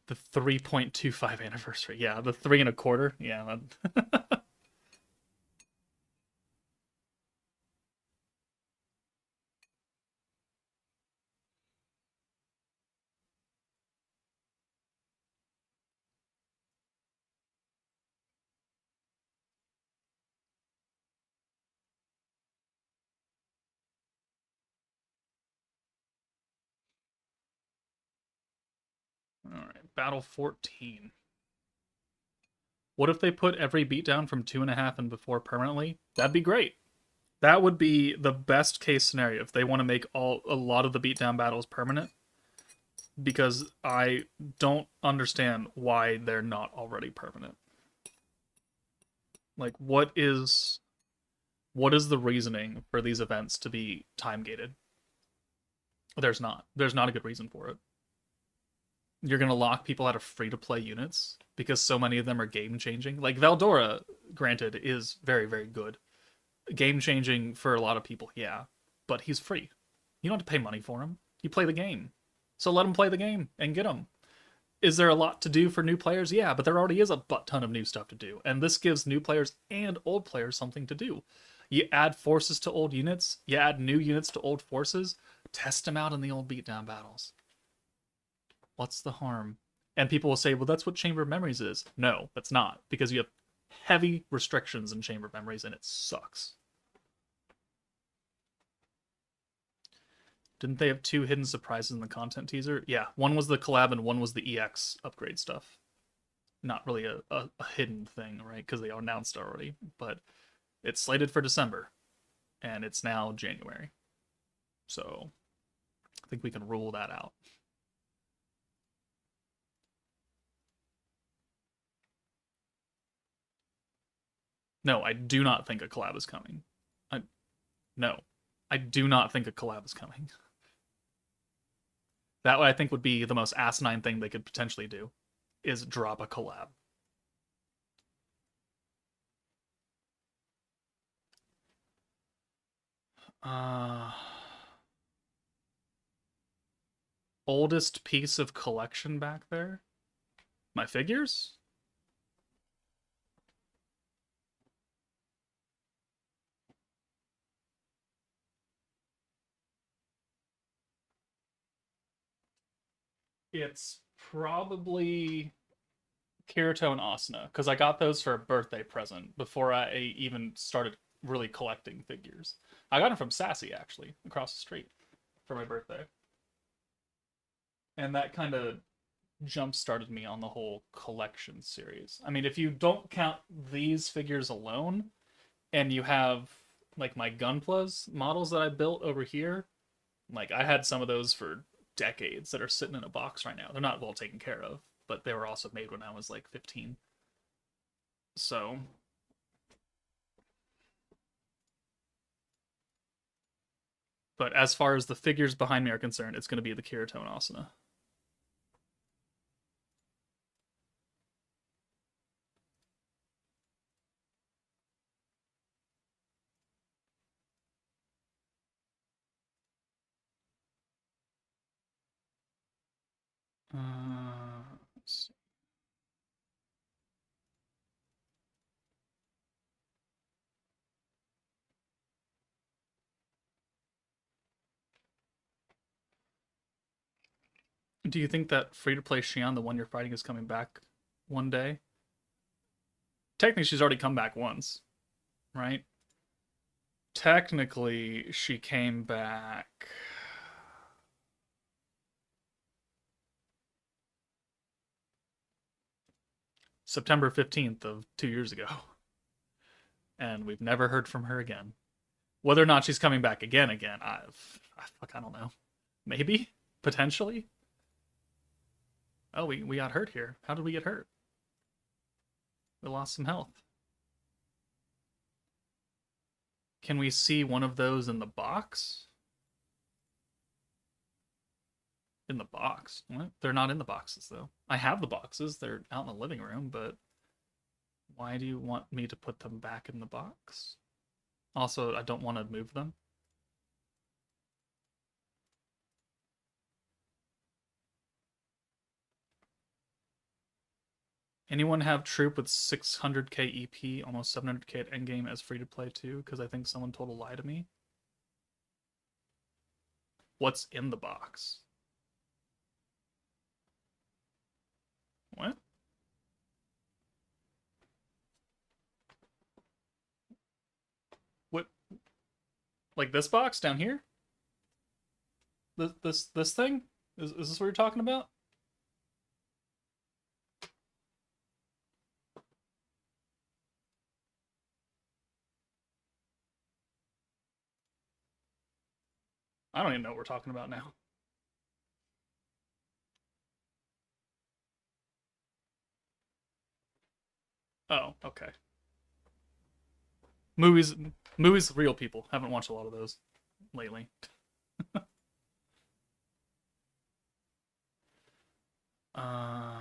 The 3.25 anniversary. Yeah, the 3.25. Yeah. All right, Battle 14. What if they put every beatdown from 2.5 and before permanently? That'd be great. That would be the best case scenario if they want to make a lot of the beatdown battles permanent. Because I don't understand why they're not already permanent. Like, what is the reasoning for these events to be time gated? There's not. There's not a good reason for it. You're gonna lock people out of free to play units because so many of them are game changing. Like Valdora, granted, is very, very good. Game changing for a lot of people, yeah. But he's free. You don't have to pay money for him. You play the game. So let them play the game and get them. Is there a lot to do for new players? Yeah, but there already is a butt ton of new stuff to do. And this gives new players and old players something to do. You add forces to old units, you add new units to old forces, test them out in the old beatdown battles. What's the harm? And people will say, well, that's what Chamber of Memories is. No, that's not, because you have heavy restrictions in Chamber of Memories and it sucks. Didn't they have 2 hidden surprises in the content teaser? Yeah, one was the collab and one was the EX upgrade stuff. Not really a hidden thing, right? Because they announced already, but it's slated for December, and it's now January. So I think we can rule that out. No, I do not think a collab is coming. No, I do not think a collab is coming. That I think would be the most asinine thing they could potentially do, is drop a collab. Uh, oldest piece of collection back there? My figures? It's probably Kirito and Asuna, because I got those for a birthday present before I even started really collecting figures. I got them from Sassy, actually, across the street for my birthday. And that kind of jump started me on the whole collection series. I mean, if you don't count these figures alone, and you have like my Gunplas models that I built over here, like I had some of those for decades that are sitting in a box right now. They're not well taken care of, but they were also made when I was like 15. So, but as far as the figures behind me are concerned, it's going to be the Kirito and Asuna. Let's see. Do you think that free to play Xion, the one you're fighting, is coming back one day? Technically, she's already come back once, right? Technically, she came back September 15th of 2 years ago, and we've never heard from her again. Whether or not she's coming back again, I don't know. Maybe, potentially. Oh, we got hurt here. How did we get hurt? We lost some health. Can we see one of those in the box? In the box? What? They're not in the boxes, though. I have the boxes. They're out in the living room, but why do you want me to put them back in the box? Also, I don't want to move them. Anyone have Troop with 600k EP, almost 700k at endgame as free to play too? Because I think someone told a lie to me. What's in the box? What? What? Like this box down here? This thing? Is this what you're talking about? I don't even know what we're talking about now. Oh, okay. Movies, movies, real people. Haven't watched a lot of those lately. Uh,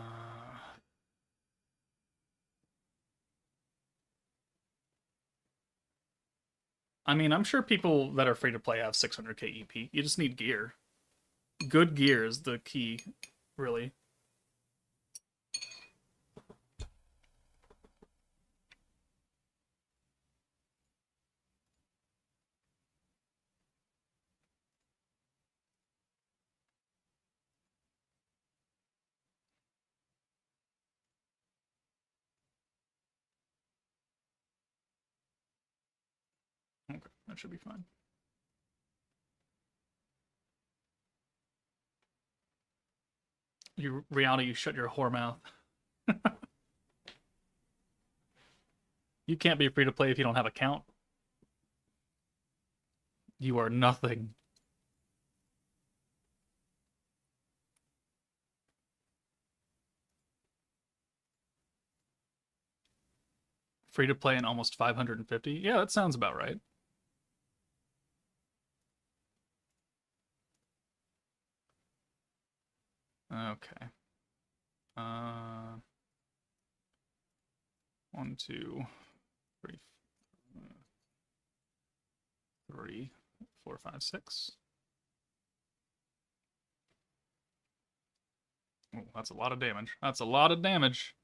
I mean, I'm sure people that are free to play have 600k EP. You just need gear. Good gear is the key, really. Okay, that should be fine. You reality, you shut your whore mouth. You can't be free to play if you don't have a count. You are nothing. Free to play in almost 550. Yeah, that sounds about right. Okay. Uh, 1, 2, 3, 3. 4, 5, 6. Oh, that's a lot of damage. That's a lot of damage.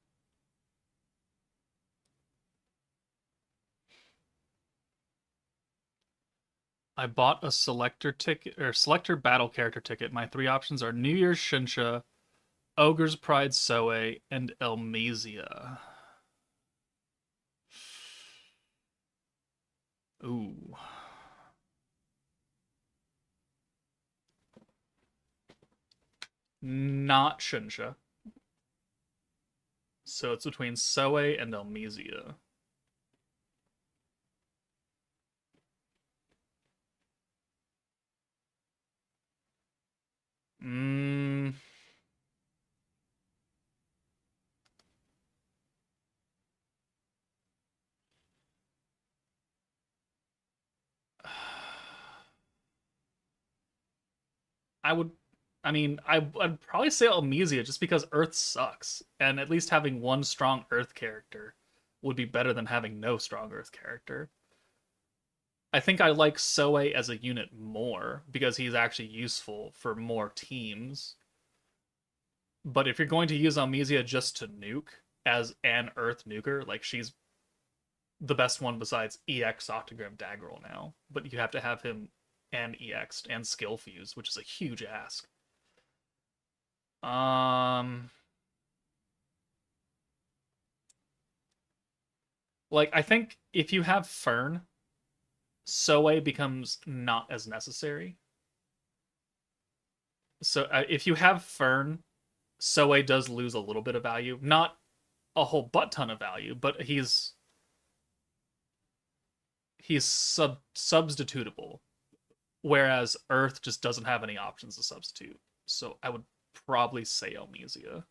I bought a selector ticket or selector battle character ticket. My 3 options are New Year's Shinsha, Ogre's Pride Soe, and Elmesia. Ooh. Not Shinsha. So it's between Soe and Elmesia. Mmm. I would, I mean, I'd probably say Elmesia just because Earth sucks, and at least having one strong Earth character would be better than having no strong Earth character. I think I like Soe as a unit more because he's actually useful for more teams. But if you're going to use Elmesia just to nuke as an Earth nuker, like she's the best one besides EX Octagram Daggerel now, but you have to have him and EX and skill fuse, which is a huge ask. Um, like I think if you have Fern, Soe becomes not as necessary. So if you have Fern, Soe does lose a little bit of value, not a whole butt ton of value, but he's substitutable. Whereas Earth just doesn't have any options to substitute. So I would probably say Elmesia.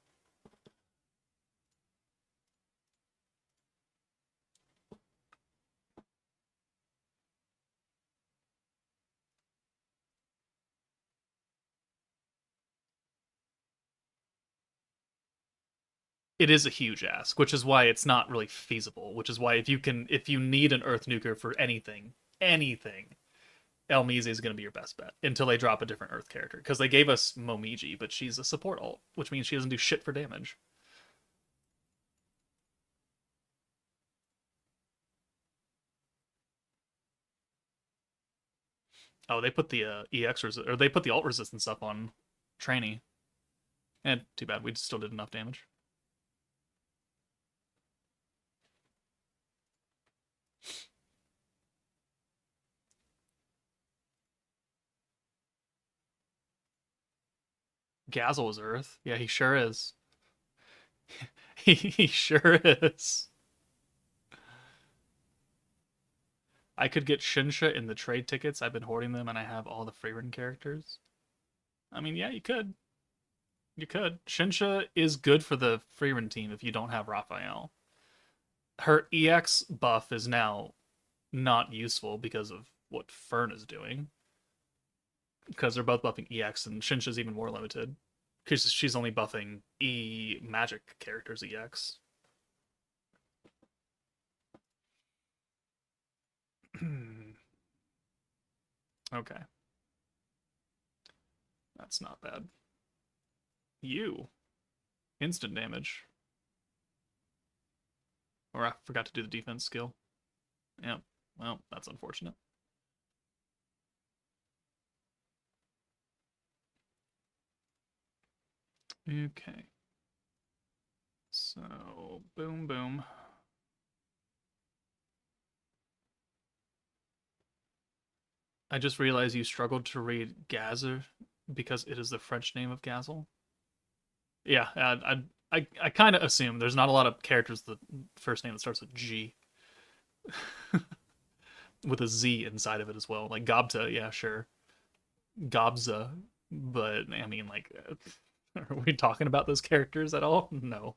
It is a huge ask, which is why it's not really feasible. Which is why if you need an Earth nuker for anything, Elmesia is going to be your best bet until they drop a different Earth character. Because they gave us Momiji, but she's a support ult, which means she doesn't do shit for damage. Oh, they put the or they put the ult resistance up on Trainee. And too bad, we still did enough damage. Gazel is Earth. Yeah, he sure is. He sure is. I could get Shinsha in the trade tickets. I've been hoarding them and I have all the Freerin characters. I mean, yeah, you could. You could. Shinsha is good for the Freerin team if you don't have Raphael. Her EX buff is now not useful because of what Fern is doing. Because they're both buffing EX and Shinsha's even more limited. Because she's only buffing E magic characters EX. Okay. That's not bad. You. Instant damage. Or I forgot to do the defense skill. Yeah. Well, that's unfortunate. Okay. So, boom, boom. I just realized you struggled to read Gazer because it is the French name of Gazel. Yeah, I kind of assume there's not a lot of characters the first name that starts with G with a Z inside of it as well. Like Gobta, yeah, sure, Gobza, but I mean, like, are we talking about those characters at all? No.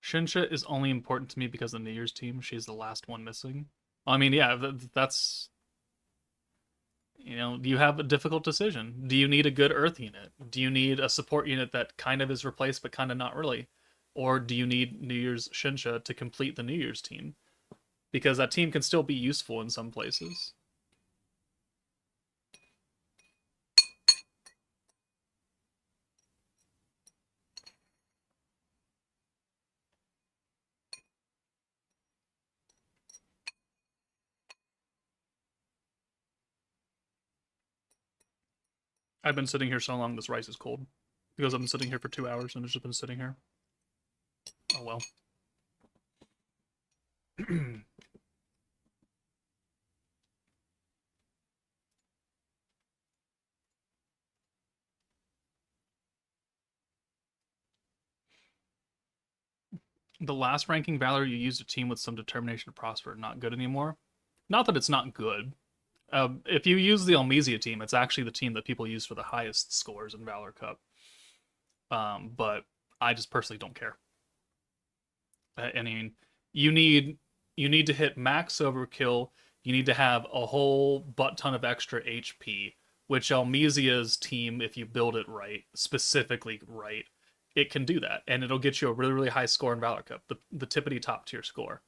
Shinsha is only important to me because the New Year's team. She's the last one missing. I mean, yeah, that's You know, you have a difficult decision. Do you need a good Earth unit? Do you need a support unit that kind of is replaced but kind of not really? Or do you need New Year's Shinsha to complete the New Year's team? Because that team can still be useful in some places. I've been sitting here so long, this rice is cold. Because I've been sitting here for 2 hours and it's just been sitting here. Oh well. The last ranking Valor, you used a team with some determination to prosper, not good anymore. Not that it's not good. If you use the Almesia team, it's actually the team that people use for the highest scores in Valor Cup. But I just personally don't care. I mean, you need you need to hit max overkill. You need to have a whole butt ton of extra HP, which Almesia's team, if you build it right, specifically right, it can do that, and it'll get you a really really high score in Valor Cup, the tippity top tier score.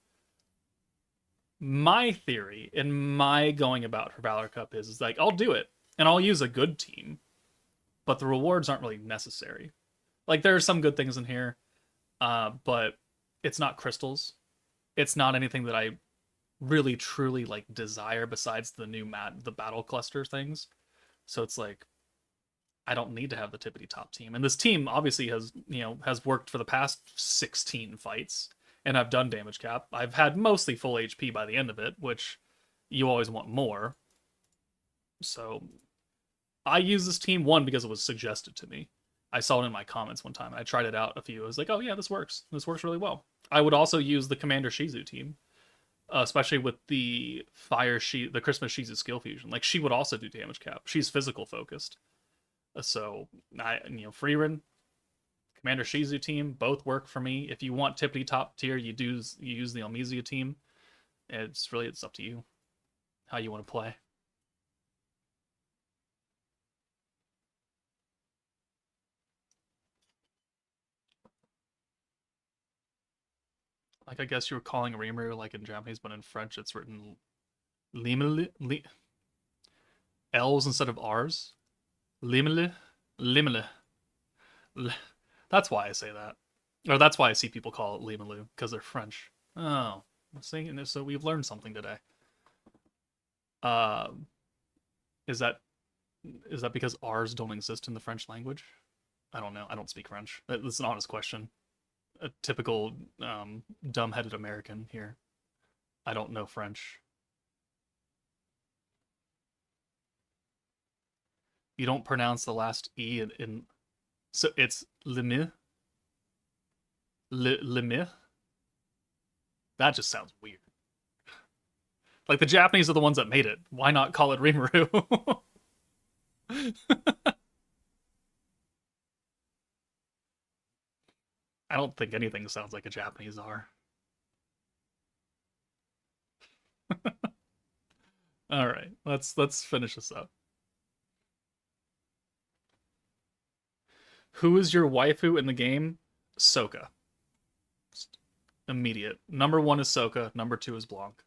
My theory and my going about for Valor Cup is like I'll do it and I'll use a good team, but the rewards aren't really necessary. Like there are some good things in here, but it's not crystals. It's not anything that I really truly like desire besides the new the battle cluster things. So it's like I don't need to have the tippity top team. And this team obviously has, has worked for the past 16 fights and I've done damage cap. I've had mostly full HP by the end of it, which you always want more. So I use this team one because it was suggested to me. I saw it in my comments one time. I tried it out a few. I was like, oh yeah, this works. This works really well. I would also use the Commander Shizu team, especially with the the Christmas Shizu skill fusion. Like she would also do damage cap. She's physical focused. So Freerin, Commander Shizu team, both work for me. If you want tippity top tier, you use the Almesia team. It's up to you how you want to play. Like I guess you were calling Rimuru like in Japanese, but in French it's written limele, L's instead of R's. Limele, limele. That's why I say that, or that's why I see people call it limelu because they're French. Oh, see, so we've learned something today. Uh, is that because R's don't exist in the French language? I don't know. I don't speak French. That's an honest question. A typical dumb-headed American here. I don't know French. You don't pronounce the last E so it's lemi. Lemi. That just sounds weird. Like the Japanese are the ones that made it. Why not call it Rimuru? I don't think anything sounds like a Japanese R. All right, let's finish this up. Who is your waifu in the game? Sokka. Immediate. Number one is Sokka. Number two is Blanc.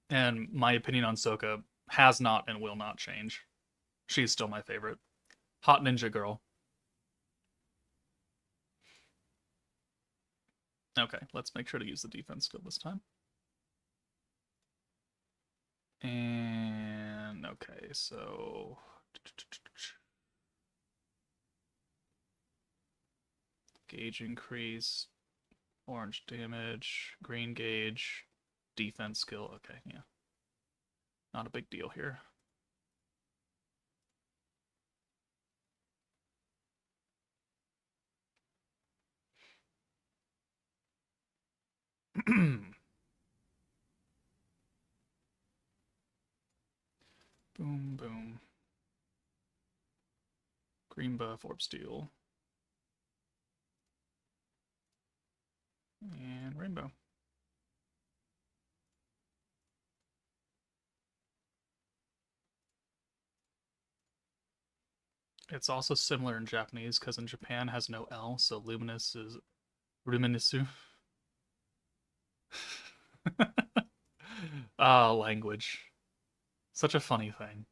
And my opinion on Sokka has not and will not change. She's still my favorite. Hot ninja girl. Okay, let's make sure to use the defense skill this time. And okay, so gauge increase, orange damage, green gauge, defense skill. Okay, yeah. Not a big deal here. Boom, boom. Green buff, orb steel. And rainbow. It's also similar in Japanese because in Japan has no L, so luminous is luminisu. Ah, language. Such a funny thing.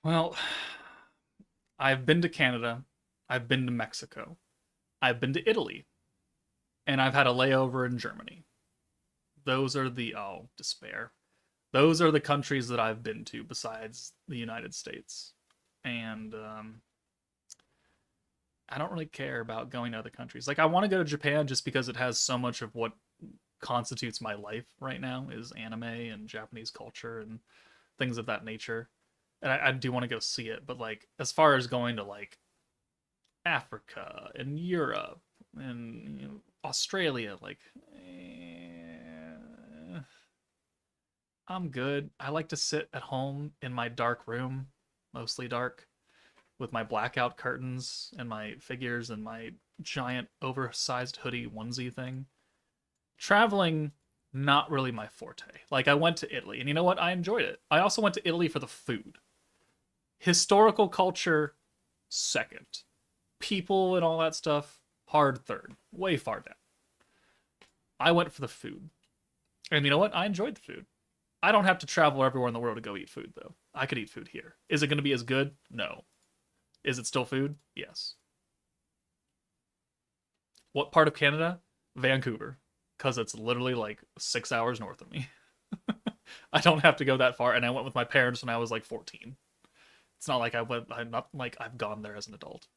Well, I've been to Canada, I've been to Mexico, I've been to Italy, and I've had a layover in Germany. Those are the, oh, despair. Those are the countries that I've been to besides the United States. And I don't really care about going to other countries. Like I want to go to Japan just because it has so much of what constitutes my life right now is anime and Japanese culture and things of that nature. And I do want to go see it, but like as far as going to like Africa and Europe and Australia, like I'm good. I like to sit at home in my dark room, mostly dark, with my blackout curtains and my figures and my giant oversized hoodie onesie thing. Traveling, not really my forte. Like I went to Italy, and you know what? I enjoyed it. I also went to Italy for the food. Historical culture, second. People and all that stuff, hard third. Way far down. I went for the food. And you know what? I enjoyed the food. I don't have to travel everywhere in the world to go eat food, though. I could eat food here. Is it going to be as good? No. Is it still food? Yes. What part of Canada? Vancouver. Because it's literally like 6 hours north of me. I don't have to go that far, and I went with my parents when I was like 14. It's not like I'm not like I've gone there as an adult.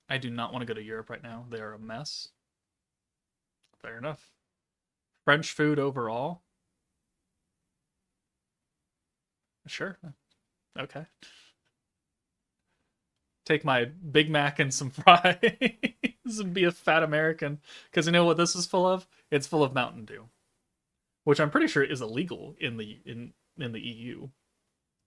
I do not want to go to Europe right now. They are a mess. Fair enough. French food overall? Sure. Okay. Take my Big Mac and some fries and be a fat American. Because you know what this is full of? It's full of Mountain Dew, which I'm pretty sure is illegal in the EU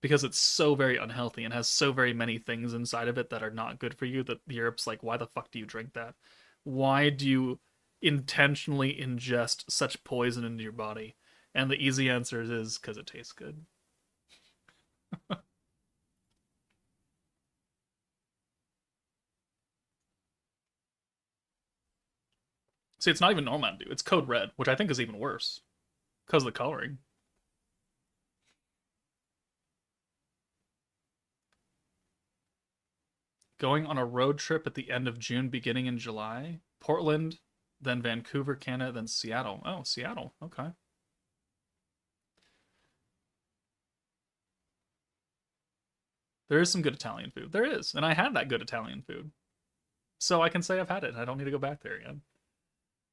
because it's so very unhealthy and has so very many things inside of it that are not good for you that Europe's like, why the fuck do you drink that? Why do you intentionally ingest such poison into your body? And the easy answer is because it tastes good. See, it's not even normal Mountain Dew. It's Code Red, which I think is even worse because of the coloring. Going on a road trip at the end of June, beginning in July. Portland, then Vancouver, Canada, then Seattle. Oh, Seattle. Okay. There is some good Italian food. There is. And I had that good Italian food. So I can say I've had it. I don't need to go back there again.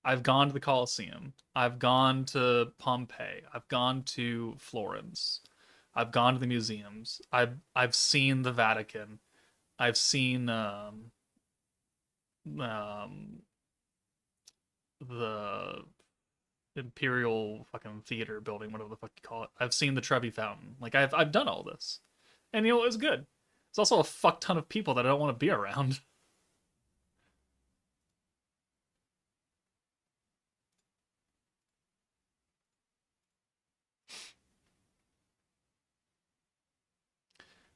I've gone to the Colosseum. I've gone to Pompeii. I've gone to Florence. I've gone to the museums. I've seen the Vatican. I've seen um, the Imperial fucking theater building, whatever the fuck you call it. I've seen the Trevi Fountain. Like I've done all this, and you know it was good. It's also a fuck ton of people that I don't want to be around.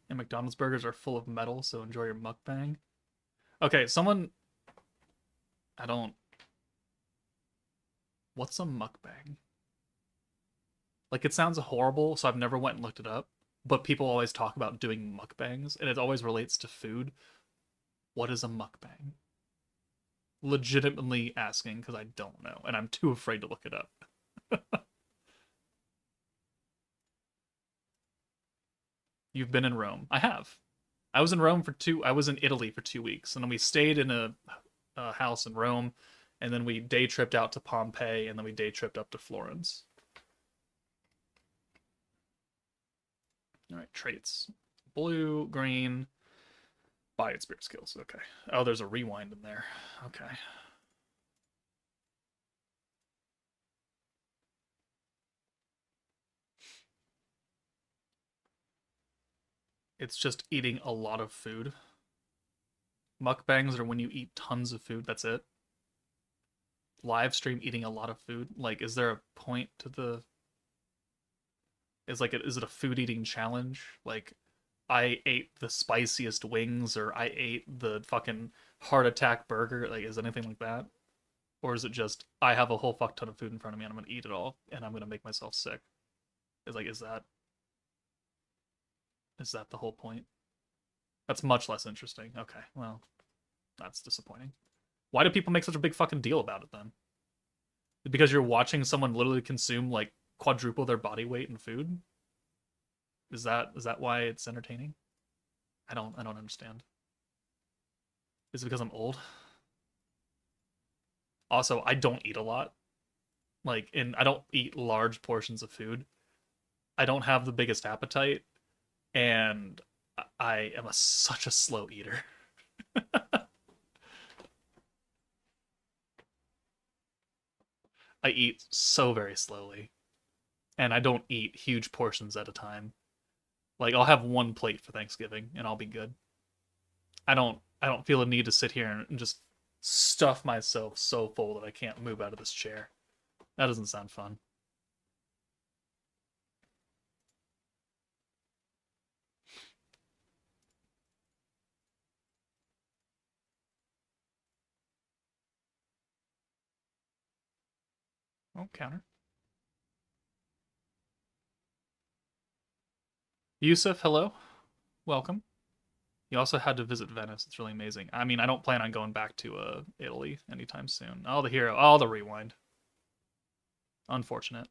And McDonald's burgers are full of metal, so enjoy your mukbang. Okay, someone. I don't. What's a mukbang? Like it sounds horrible, so I've never went and looked it up. But people always talk about doing mukbangs, and it always relates to food. What is a mukbang? Legitimately asking because I don't know, and I'm too afraid to look it up. You've been in Rome. I have. I was in Rome for two. I was in Italy for 2 weeks, and then we stayed in a house in Rome, and then we day tripped out to Pompeii, and then we day tripped up to Florence. All right, traits: blue, green, body and spirit skills. Okay. Oh, there's a rewind in there. Okay. It's just eating a lot of food. Mukbangs are when you eat tons of food. That's it. Live stream eating a lot of food. Like, is there a point to the? Is it a food eating challenge? Like, I ate the spiciest wings, or I ate the fucking heart attack burger. Like, is anything like that? Or is it just I have a whole fuck ton of food in front of me and I'm gonna eat it all and I'm gonna make myself sick? Is that the whole point? That's much less interesting. Okay, well, that's disappointing. Why do people make such a big fucking deal about it then? Because you're watching someone literally consume like quadruple their body weight in food? Is that why it's entertaining? I don't understand. Is it because I'm old? Also, I don't eat a lot. Like, and I don't eat large portions of food. I don't have the biggest appetite, and I am such a slow eater. I eat so very slowly, and I don't eat huge portions at a time. Like, I'll have one plate for Thanksgiving, and I'll be good. I don't feel a need to sit here and just stuff myself so full that I can't move out of this chair. That doesn't sound fun. Oh, counter. Yusuf, hello. Welcome. You also had to visit Venice. It's really amazing. I mean, I don't plan on going back to Italy anytime soon. All the hero, all the rewind. Unfortunate.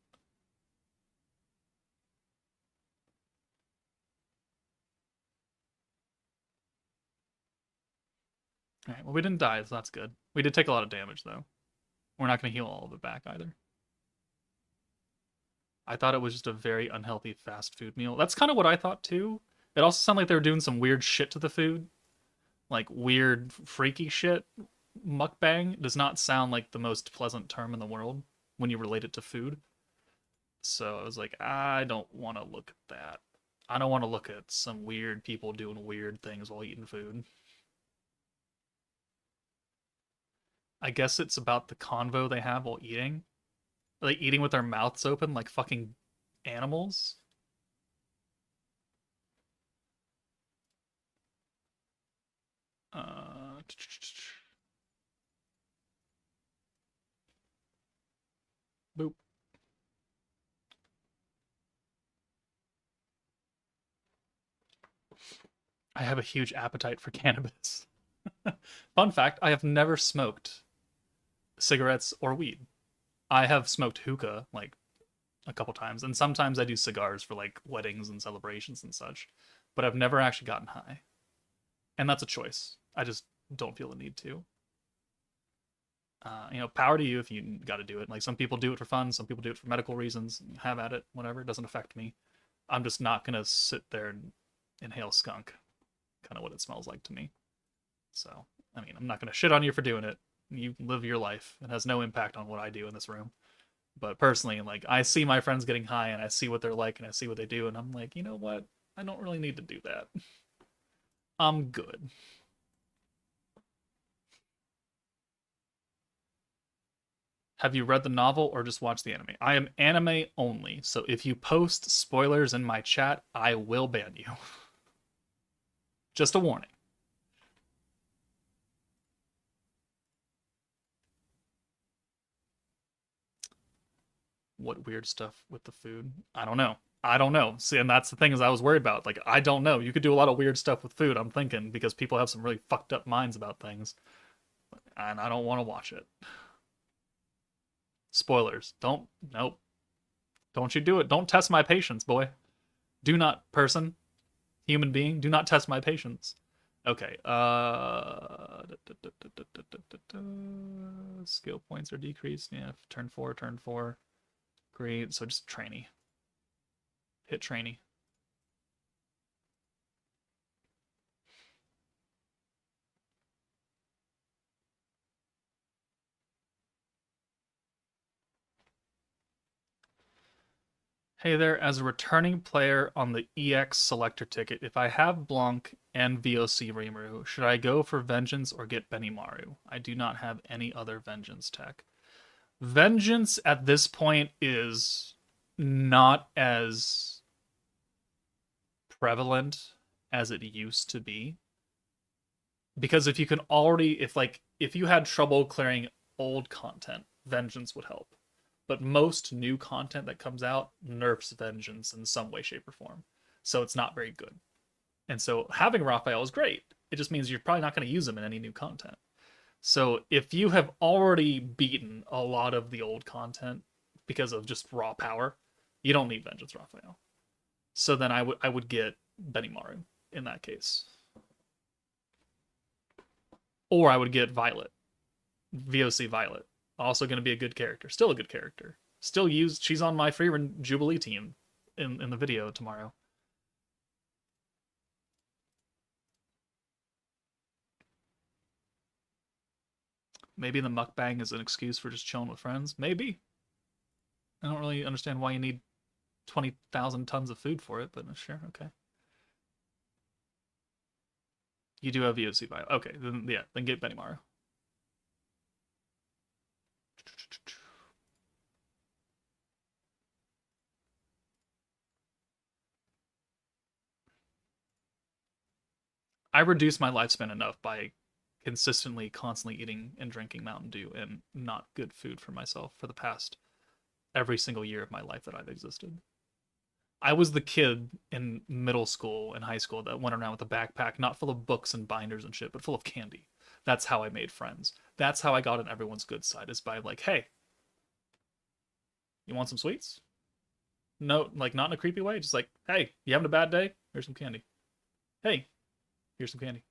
All right. Well, we didn't die, so that's good. We did take a lot of damage though. We're not going to heal all of it back either. I thought it was just a very unhealthy fast food meal. That's kind of what I thought too. It also sounded like they were doing some weird shit to the food, like weird freaky shit. Mukbang does not sound like the most pleasant term in the world when you relate it to food. So I was like, I don't want to look at that. I don't want to look at some weird people doing weird things while eating food. I guess it's about the convo they have while eating. Like eating with their mouths open like fucking animals. Uh, boop. I have a huge appetite for cannabis. Fun fact, I have never smoked cigarettes or weed. I have smoked hookah like a couple times, and sometimes I do cigars for like weddings and celebrations and such, but I've never actually gotten high. And that's a choice. I just don't feel the need to. Power to you if you got to do it. Like some people do it for fun, some people do it for medical reasons. Have at it, whatever. It doesn't affect me. I'm just not gonna sit there and inhale skunk. Kind of what it smells like to me. So, I mean, I'm not gonna shit on you for doing it. You live your life. It has no impact on what I do in this room. But personally, like I see my friends getting high and I see what they're like and I see what they do, and I'm like, you know what? I don't really need to do that. I'm good. Have you read the novel or just watched the anime? I am anime only, so if you post spoilers in my chat, I will ban you. Just a warning. What weird stuff with the food? I don't know. I don't know. See, and that's the thing is I was worried about. Like, I don't know. You could do a lot of weird stuff with food, I'm thinking, because people have some really fucked up minds about things. And I don't want to watch it. Spoilers. Don't, nope. Don't you do it. Don't test my patience, boy. Do not, person, human being, do not test my patience. Okay. Skill points are decreased. Yeah, turn four, turn four. Great. So just trainee. Hit trainee. Hey there, as a returning player on the EX selector ticket, if I have Blanc and VOC Rimuru, should I go for Vengeance or get Benimaru? I do not have any other Vengeance tech. Vengeance at this point is not as prevalent as it used to be. Because if you can already, if you had trouble clearing old content, Vengeance would help. But most new content that comes out nerfs Vengeance in some way, shape, or form. So it's not very good. And so having Raphael is great. It just means you're probably not going to use him in any new content. So if you have already beaten a lot of the old content because of just raw power, you don't need Vengeance Raphael. So then I would get Benimaru in that case. Or I would get Violet. VOC Violet. Also going to be a good character. Still a good character. Still used. She's on my favorite Jubilee team in the video tomorrow. Maybe the mukbang is an excuse for just chilling with friends. Maybe. I don't really understand why you need 20,000 tons of food for it, but sure, okay. You do have VOC Violet. Okay, then yeah, then get Benimaru. I reduced my lifespan enough by consistently, constantly eating and drinking Mountain Dew and not good food for myself for the past every single year of my life that I've existed. I was the kid in middle school and high school that went around with a backpack not full of books and binders and shit, but full of candy. That's how I made friends. That's how I got on everyone's good side, is by like, hey, you want some sweets? No, like not in a creepy way, just like, hey, you having a bad day? Here's some candy. Hey, here's some candy.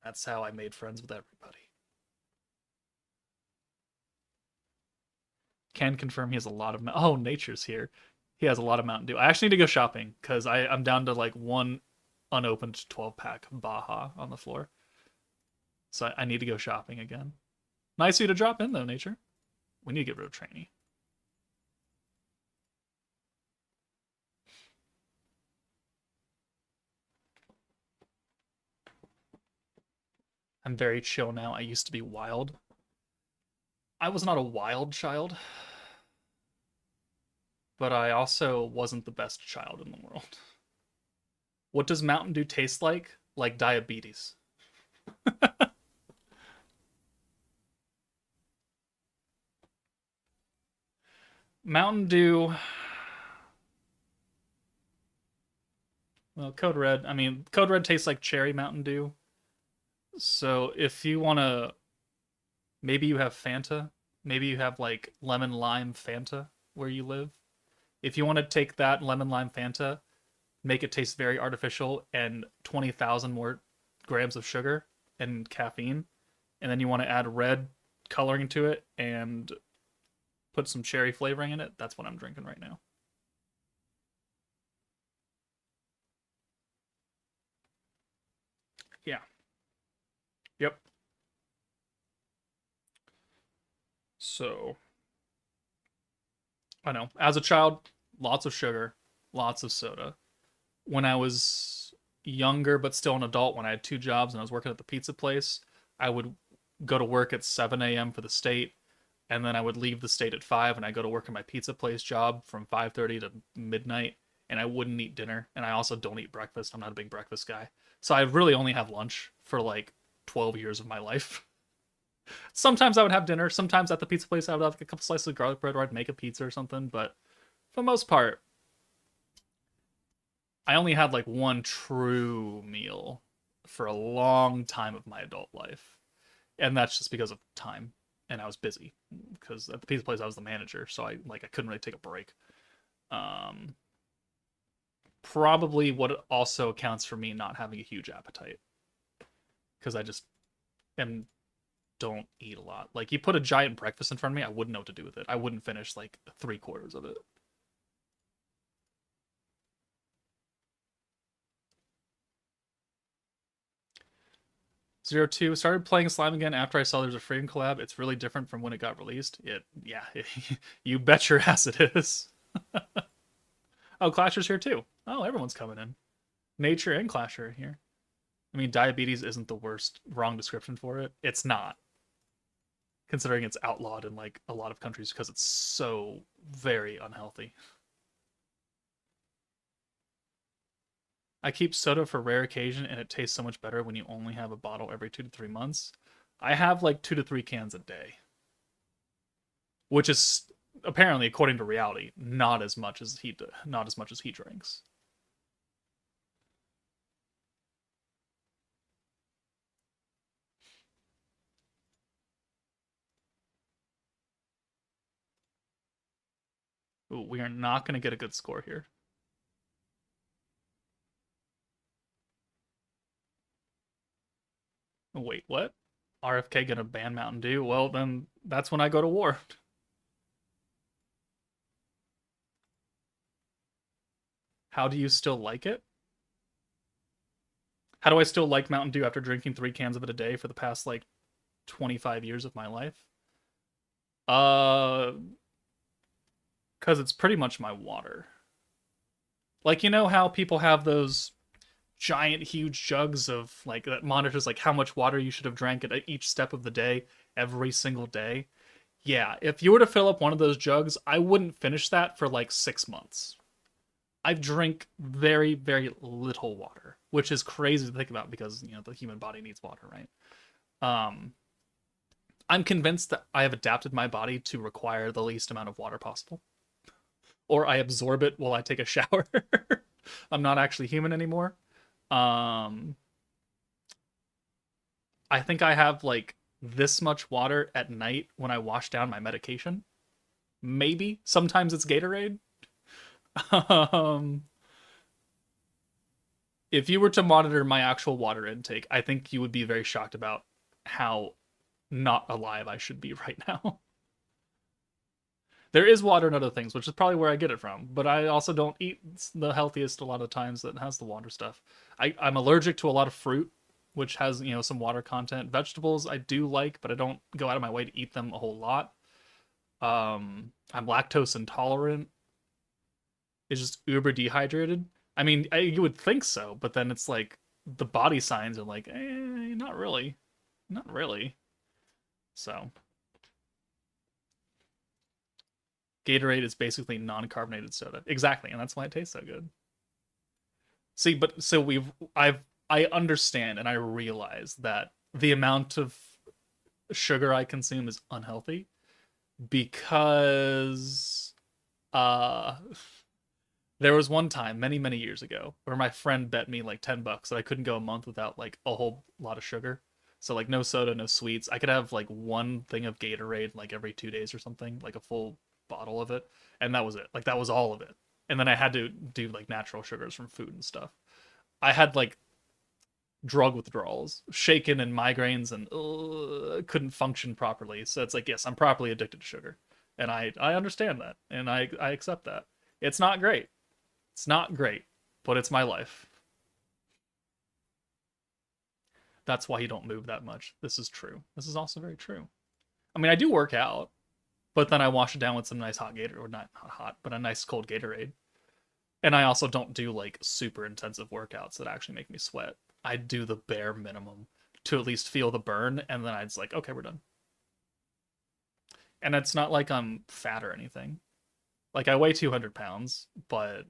That's how I made friends with everybody. Can confirm he has a lot of. Oh, Nature's here. He has a lot of Mountain Dew. I actually need to go shopping because I'm down to like one unopened 12 pack Baja on the floor. So I need to go shopping again. Nice of you to drop in though, Nature. We need to get rid of Trainee. I'm very chill now. I used to be wild. I was not a wild child, but I also wasn't the best child in the world. What does Mountain Dew taste like? Like diabetes. Mountain Dew. Well, Code Red. I mean, Code Red tastes like cherry Mountain Dew. So if you want to, maybe you have Fanta. Maybe you have like lemon lime Fanta where you live. If you want to take that lemon lime Fanta, make it taste very artificial and 20,000 more grams of sugar and caffeine, and then you want to add red coloring to it and put some cherry flavoring in it, that's what I'm drinking right now. Yeah. Yep. So, I know. As a child, lots of sugar, lots of soda. When I was younger but still an adult, when I had two jobs and I was working at the pizza place, I would go to work at 7 a.m. for the state, and then I would leave the state at 5, and I go to work at my pizza place job from 5:30 to midnight, and I wouldn't eat dinner, and I also don't eat breakfast. I'm not a big breakfast guy. So I really only have lunch for like 12 years of my life. Sometimes I would have dinner. Sometimes at the pizza place I would have like a couple slices of garlic bread or I'd make a pizza or something, but for the most part, I only had like one true meal for a long time of my adult life. And that's just because of time. And I was busy because at the pizza place I was the manager, so I couldn't really take a break. Um Probably what also accounts for me not having a huge appetite because I just am don't eat a lot. Like you put a giant breakfast in front of me, I wouldn't know what to do with it. I wouldn't finish like 3/4 of it. 02 started playing Slime again after I saw there's a freaking collab. It's really different from when it got released. You bet your ass it is. Oh, Clasher's here too. Oh, everyone's coming in. Nature and Clasher are here. I mean, diabetes isn't the worst wrong description for it. It's not, considering it's outlawed in like a lot of countries because it's so very unhealthy. I keep soda for rare occasion and it tastes so much better when you only have a bottle every 2 to 3 months. I have like 2 to 3 cans a day, which is apparently, according to reality, not as much as he drinks. Ooh, we are not going to get a good score here. Wait, what? RFK gonna ban Mountain Dew? Well, then that's when I go to war. How do you still like it? How do I still like Mountain Dew after drinking 3 cans of it a day for the past like 25 years of my life? Uh, because it's pretty much my water. Like, you know how people have those giant, huge jugs of like that monitors like how much water you should have drank at each step of the day, every single day? Yeah, if you were to fill up one of those jugs, I wouldn't finish that for like 6 months. I drink very, very little water, which is crazy to think about because the human body needs water, right? Um, I'm convinced that I have adapted my body to require the least amount of water possible, or I absorb it while I take a shower. I'm not actually human anymore. Um, I think I have like this much water at night when I wash down my medication. Maybe sometimes it's Gatorade. um, if you were to monitor my actual water intake, I think you would be very shocked about how not alive I should be right now. There is water and other things, which is probably where I get it from, but I also don't eat the healthiest a lot of times that has the water stuff. I'm allergic to a lot of fruit, which has, some water content. Vegetables I do like, but I don't go out of my way to eat them a whole lot. I'm lactose intolerant. It's just uber dehydrated. I mean, you would think so, but then it's like the body signs are like, not really, not really. So Gatorade is basically non-carbonated soda, exactly, and that's why it tastes so good. See, but so I understand and I realize that the amount of sugar I consume is unhealthy because uh there was one time many, many years ago where my friend bet me like $10 that I couldn't go a month without like a whole lot of sugar. So like no soda, no sweets. I could have like one thing of Gatorade like every 2 days or something, like a full bottle of it, and that was it. Like that was all of it. And then I had to do like natural sugars from food and stuff. I had like drug withdrawals, shaken and migraines, and couldn't function properly. So it's like, yes, I'm properly addicted to sugar, and I understand that, and I accept that. It's not great. It's not great, but it's my life. That's why you don't move that much. This is true. This is also very true. I mean, I do work out, but then I wash it down with some nice hot Gatorade, or not hot, but a nice cold Gatorade. And I also don't do like super intensive workouts that actually make me sweat. I do the bare minimum to at least feel the burn, and then I just like, okay, we're done. And it's not like I'm fat or anything. Like I weigh 200 pounds, but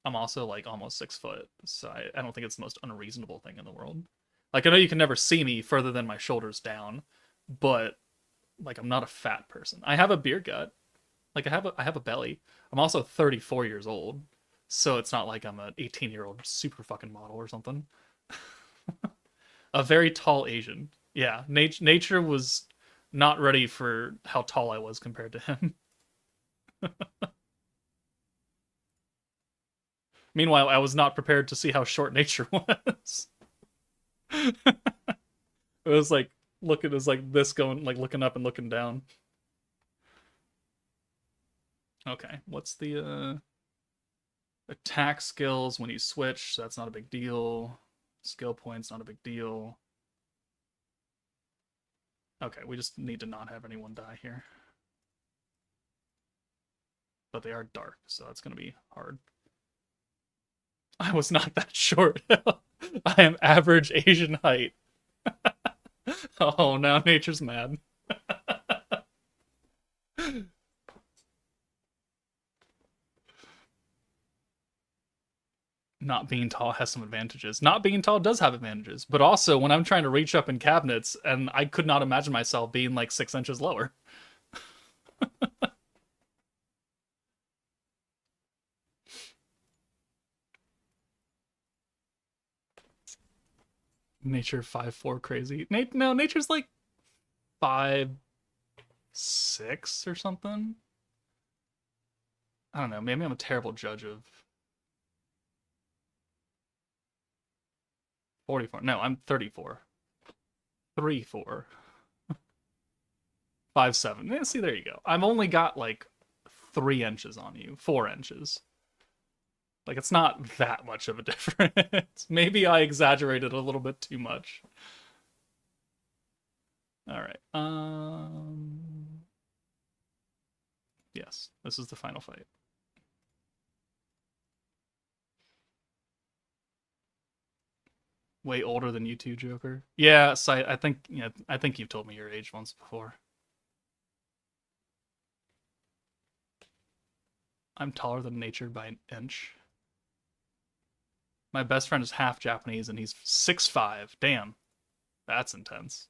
I'm also like almost 6 foot, so I don't think it's the most unreasonable thing in the world. Like I know you can never see me further than my shoulders down, but like I'm not a fat person. I have a beer gut. Like I have a belly. I'm also 34 years old, so it's not like I'm an 18-year-old super fucking model or something. A very tall Asian. Yeah, nature was not ready for how tall I was compared to him. Meanwhile, I was not prepared to see how short nature was. It was like looking, it was like this going, like looking up and looking down. Okay, what's the attack skills when you switch? So that's not a big deal. Skill points, not a big deal. Okay, we just need to not have anyone die here. but they are dark, so that's gonna be hard. I was not that short. I am average Asian height. Oh, now nature's mad. Not being tall has some advantages. Not being tall does have advantages, but also when I'm trying to reach up in cabinets, and I could not imagine myself being like 6 inches lower. Nature 5'4" crazy. No, nature's like 5'6" or something. I don't know. Maybe I'm a terrible judge of 44. No, I'm 34. 3'4". 5'7". Yeah, see, there you go. I've only got like 3 inches on you. 4 inches. Like, it's not that much of a difference. Maybe I exaggerated a little bit too much. All right. Yes, this is the final fight. Way older than you two, Joker. Yeah, I think you've told me your age once before. I'm taller than nature by an inch. My best friend is half Japanese and he's 6'5". Damn. That's intense.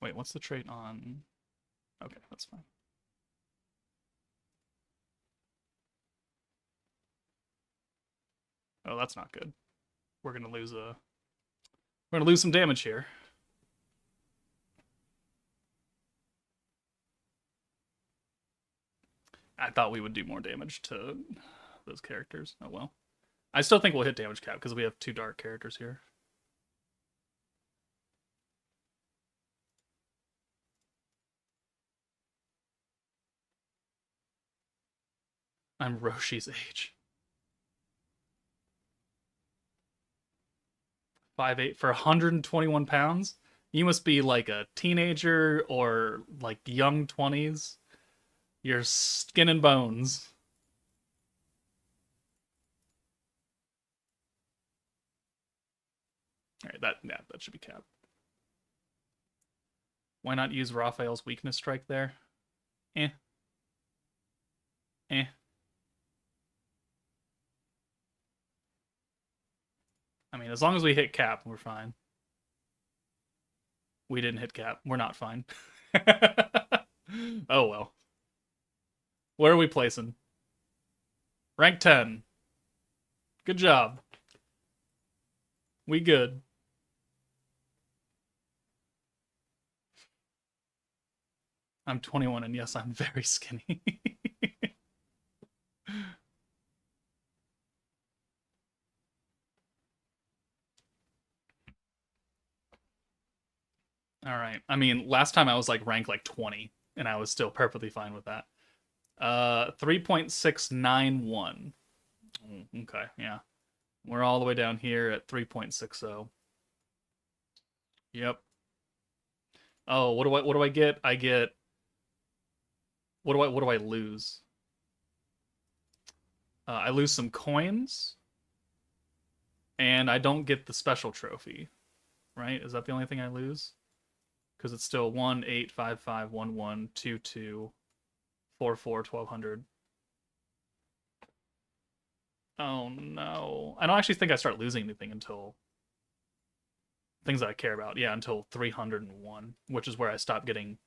Wait, what's the trait on? Okay, that's fine. Oh, that's not good. We're gonna lose some damage here. I thought we would do more damage to those characters. Oh well. I still think we'll hit damage cap because we have 2 dark characters here. I'm Roshi's age. 5'8" for 121 pounds? You must be like a teenager or like young 20s. You're skin and bones. Alright, that should be capped. Why not use Raphael's weakness strike there? Eh. Eh. I mean, as long as we hit cap, we're fine. We didn't hit cap. We're not fine. Oh well. Where are we placing? Rank 10. Good job. We good. I'm 21 and yes, I'm very skinny. All right. I mean, last time I was like ranked like 20 and I was still perfectly fine with that. 3.691. Okay, yeah. We're all the way down here at 3.60. Yep. Oh, what do I get? I get what do I lose? I lose some coins and I don't get the special trophy. Right? Is that the only thing I lose? Because it's still 1, 8, 5, 5, 1, 1, 2, 2, 4, 4, 1200. Oh no. I don't actually think I start losing anything until things that I care about. Yeah, until 301, which is where I stop getting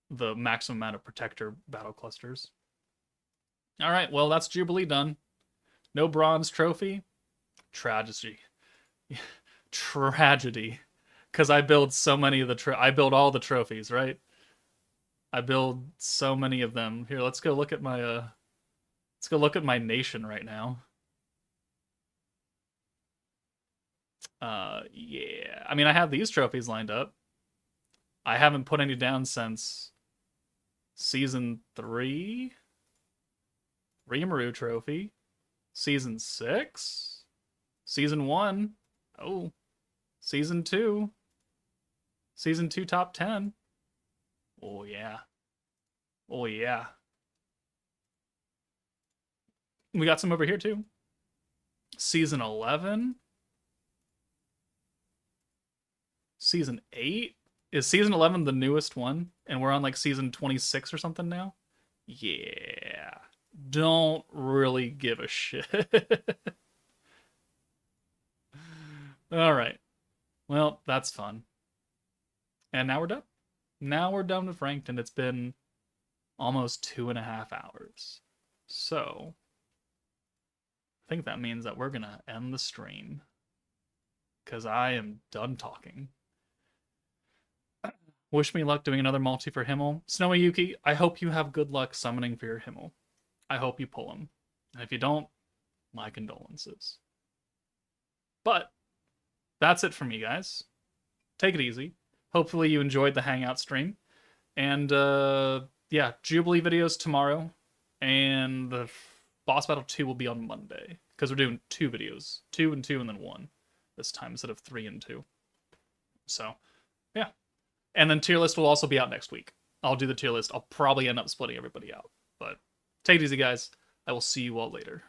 the maximum amount of protector battle clusters. All right, well, that's Jubilee done. No bronze trophy. Tragedy. Tragedy. Because I build so many of the I build all the trophies, right? I build so many of them. Here, let's go look at my nation right now. Yeah. I mean, I have these trophies lined up. I haven't put any down since season 3. Rimuru trophy. Season 6. Season 1. Oh. Season 2. Season 2 top 10. Oh, yeah. Oh, yeah. We got some over here, too. Season 11. Season 8. Is season 11 the newest one? And we're on like season 26 or something now? Yeah. Don't really give a shit. All right. Well, that's fun. And now we're done. Now we're done with ranked, and it's been almost 2.5 hours. So, I think that means that we're going to end the stream. Because I am done talking. Wish me luck doing another multi for Himmel. Snowy Yuki, I hope you have good luck summoning for your Himmel. I hope you pull him. And if you don't, my condolences. But that's it for me, guys. Take it easy. Hopefully you enjoyed the Hangout stream. And yeah, Jubilee videos tomorrow. And the Boss Battle 2 will be on Monday. Because we're doing 2 videos. 2 and 2 and then 1. This time instead of 3 and 2. So, yeah. And then tier list will also be out next week. I'll do the tier list. I'll probably end up splitting everybody out. But take it easy, guys. I will see you all later.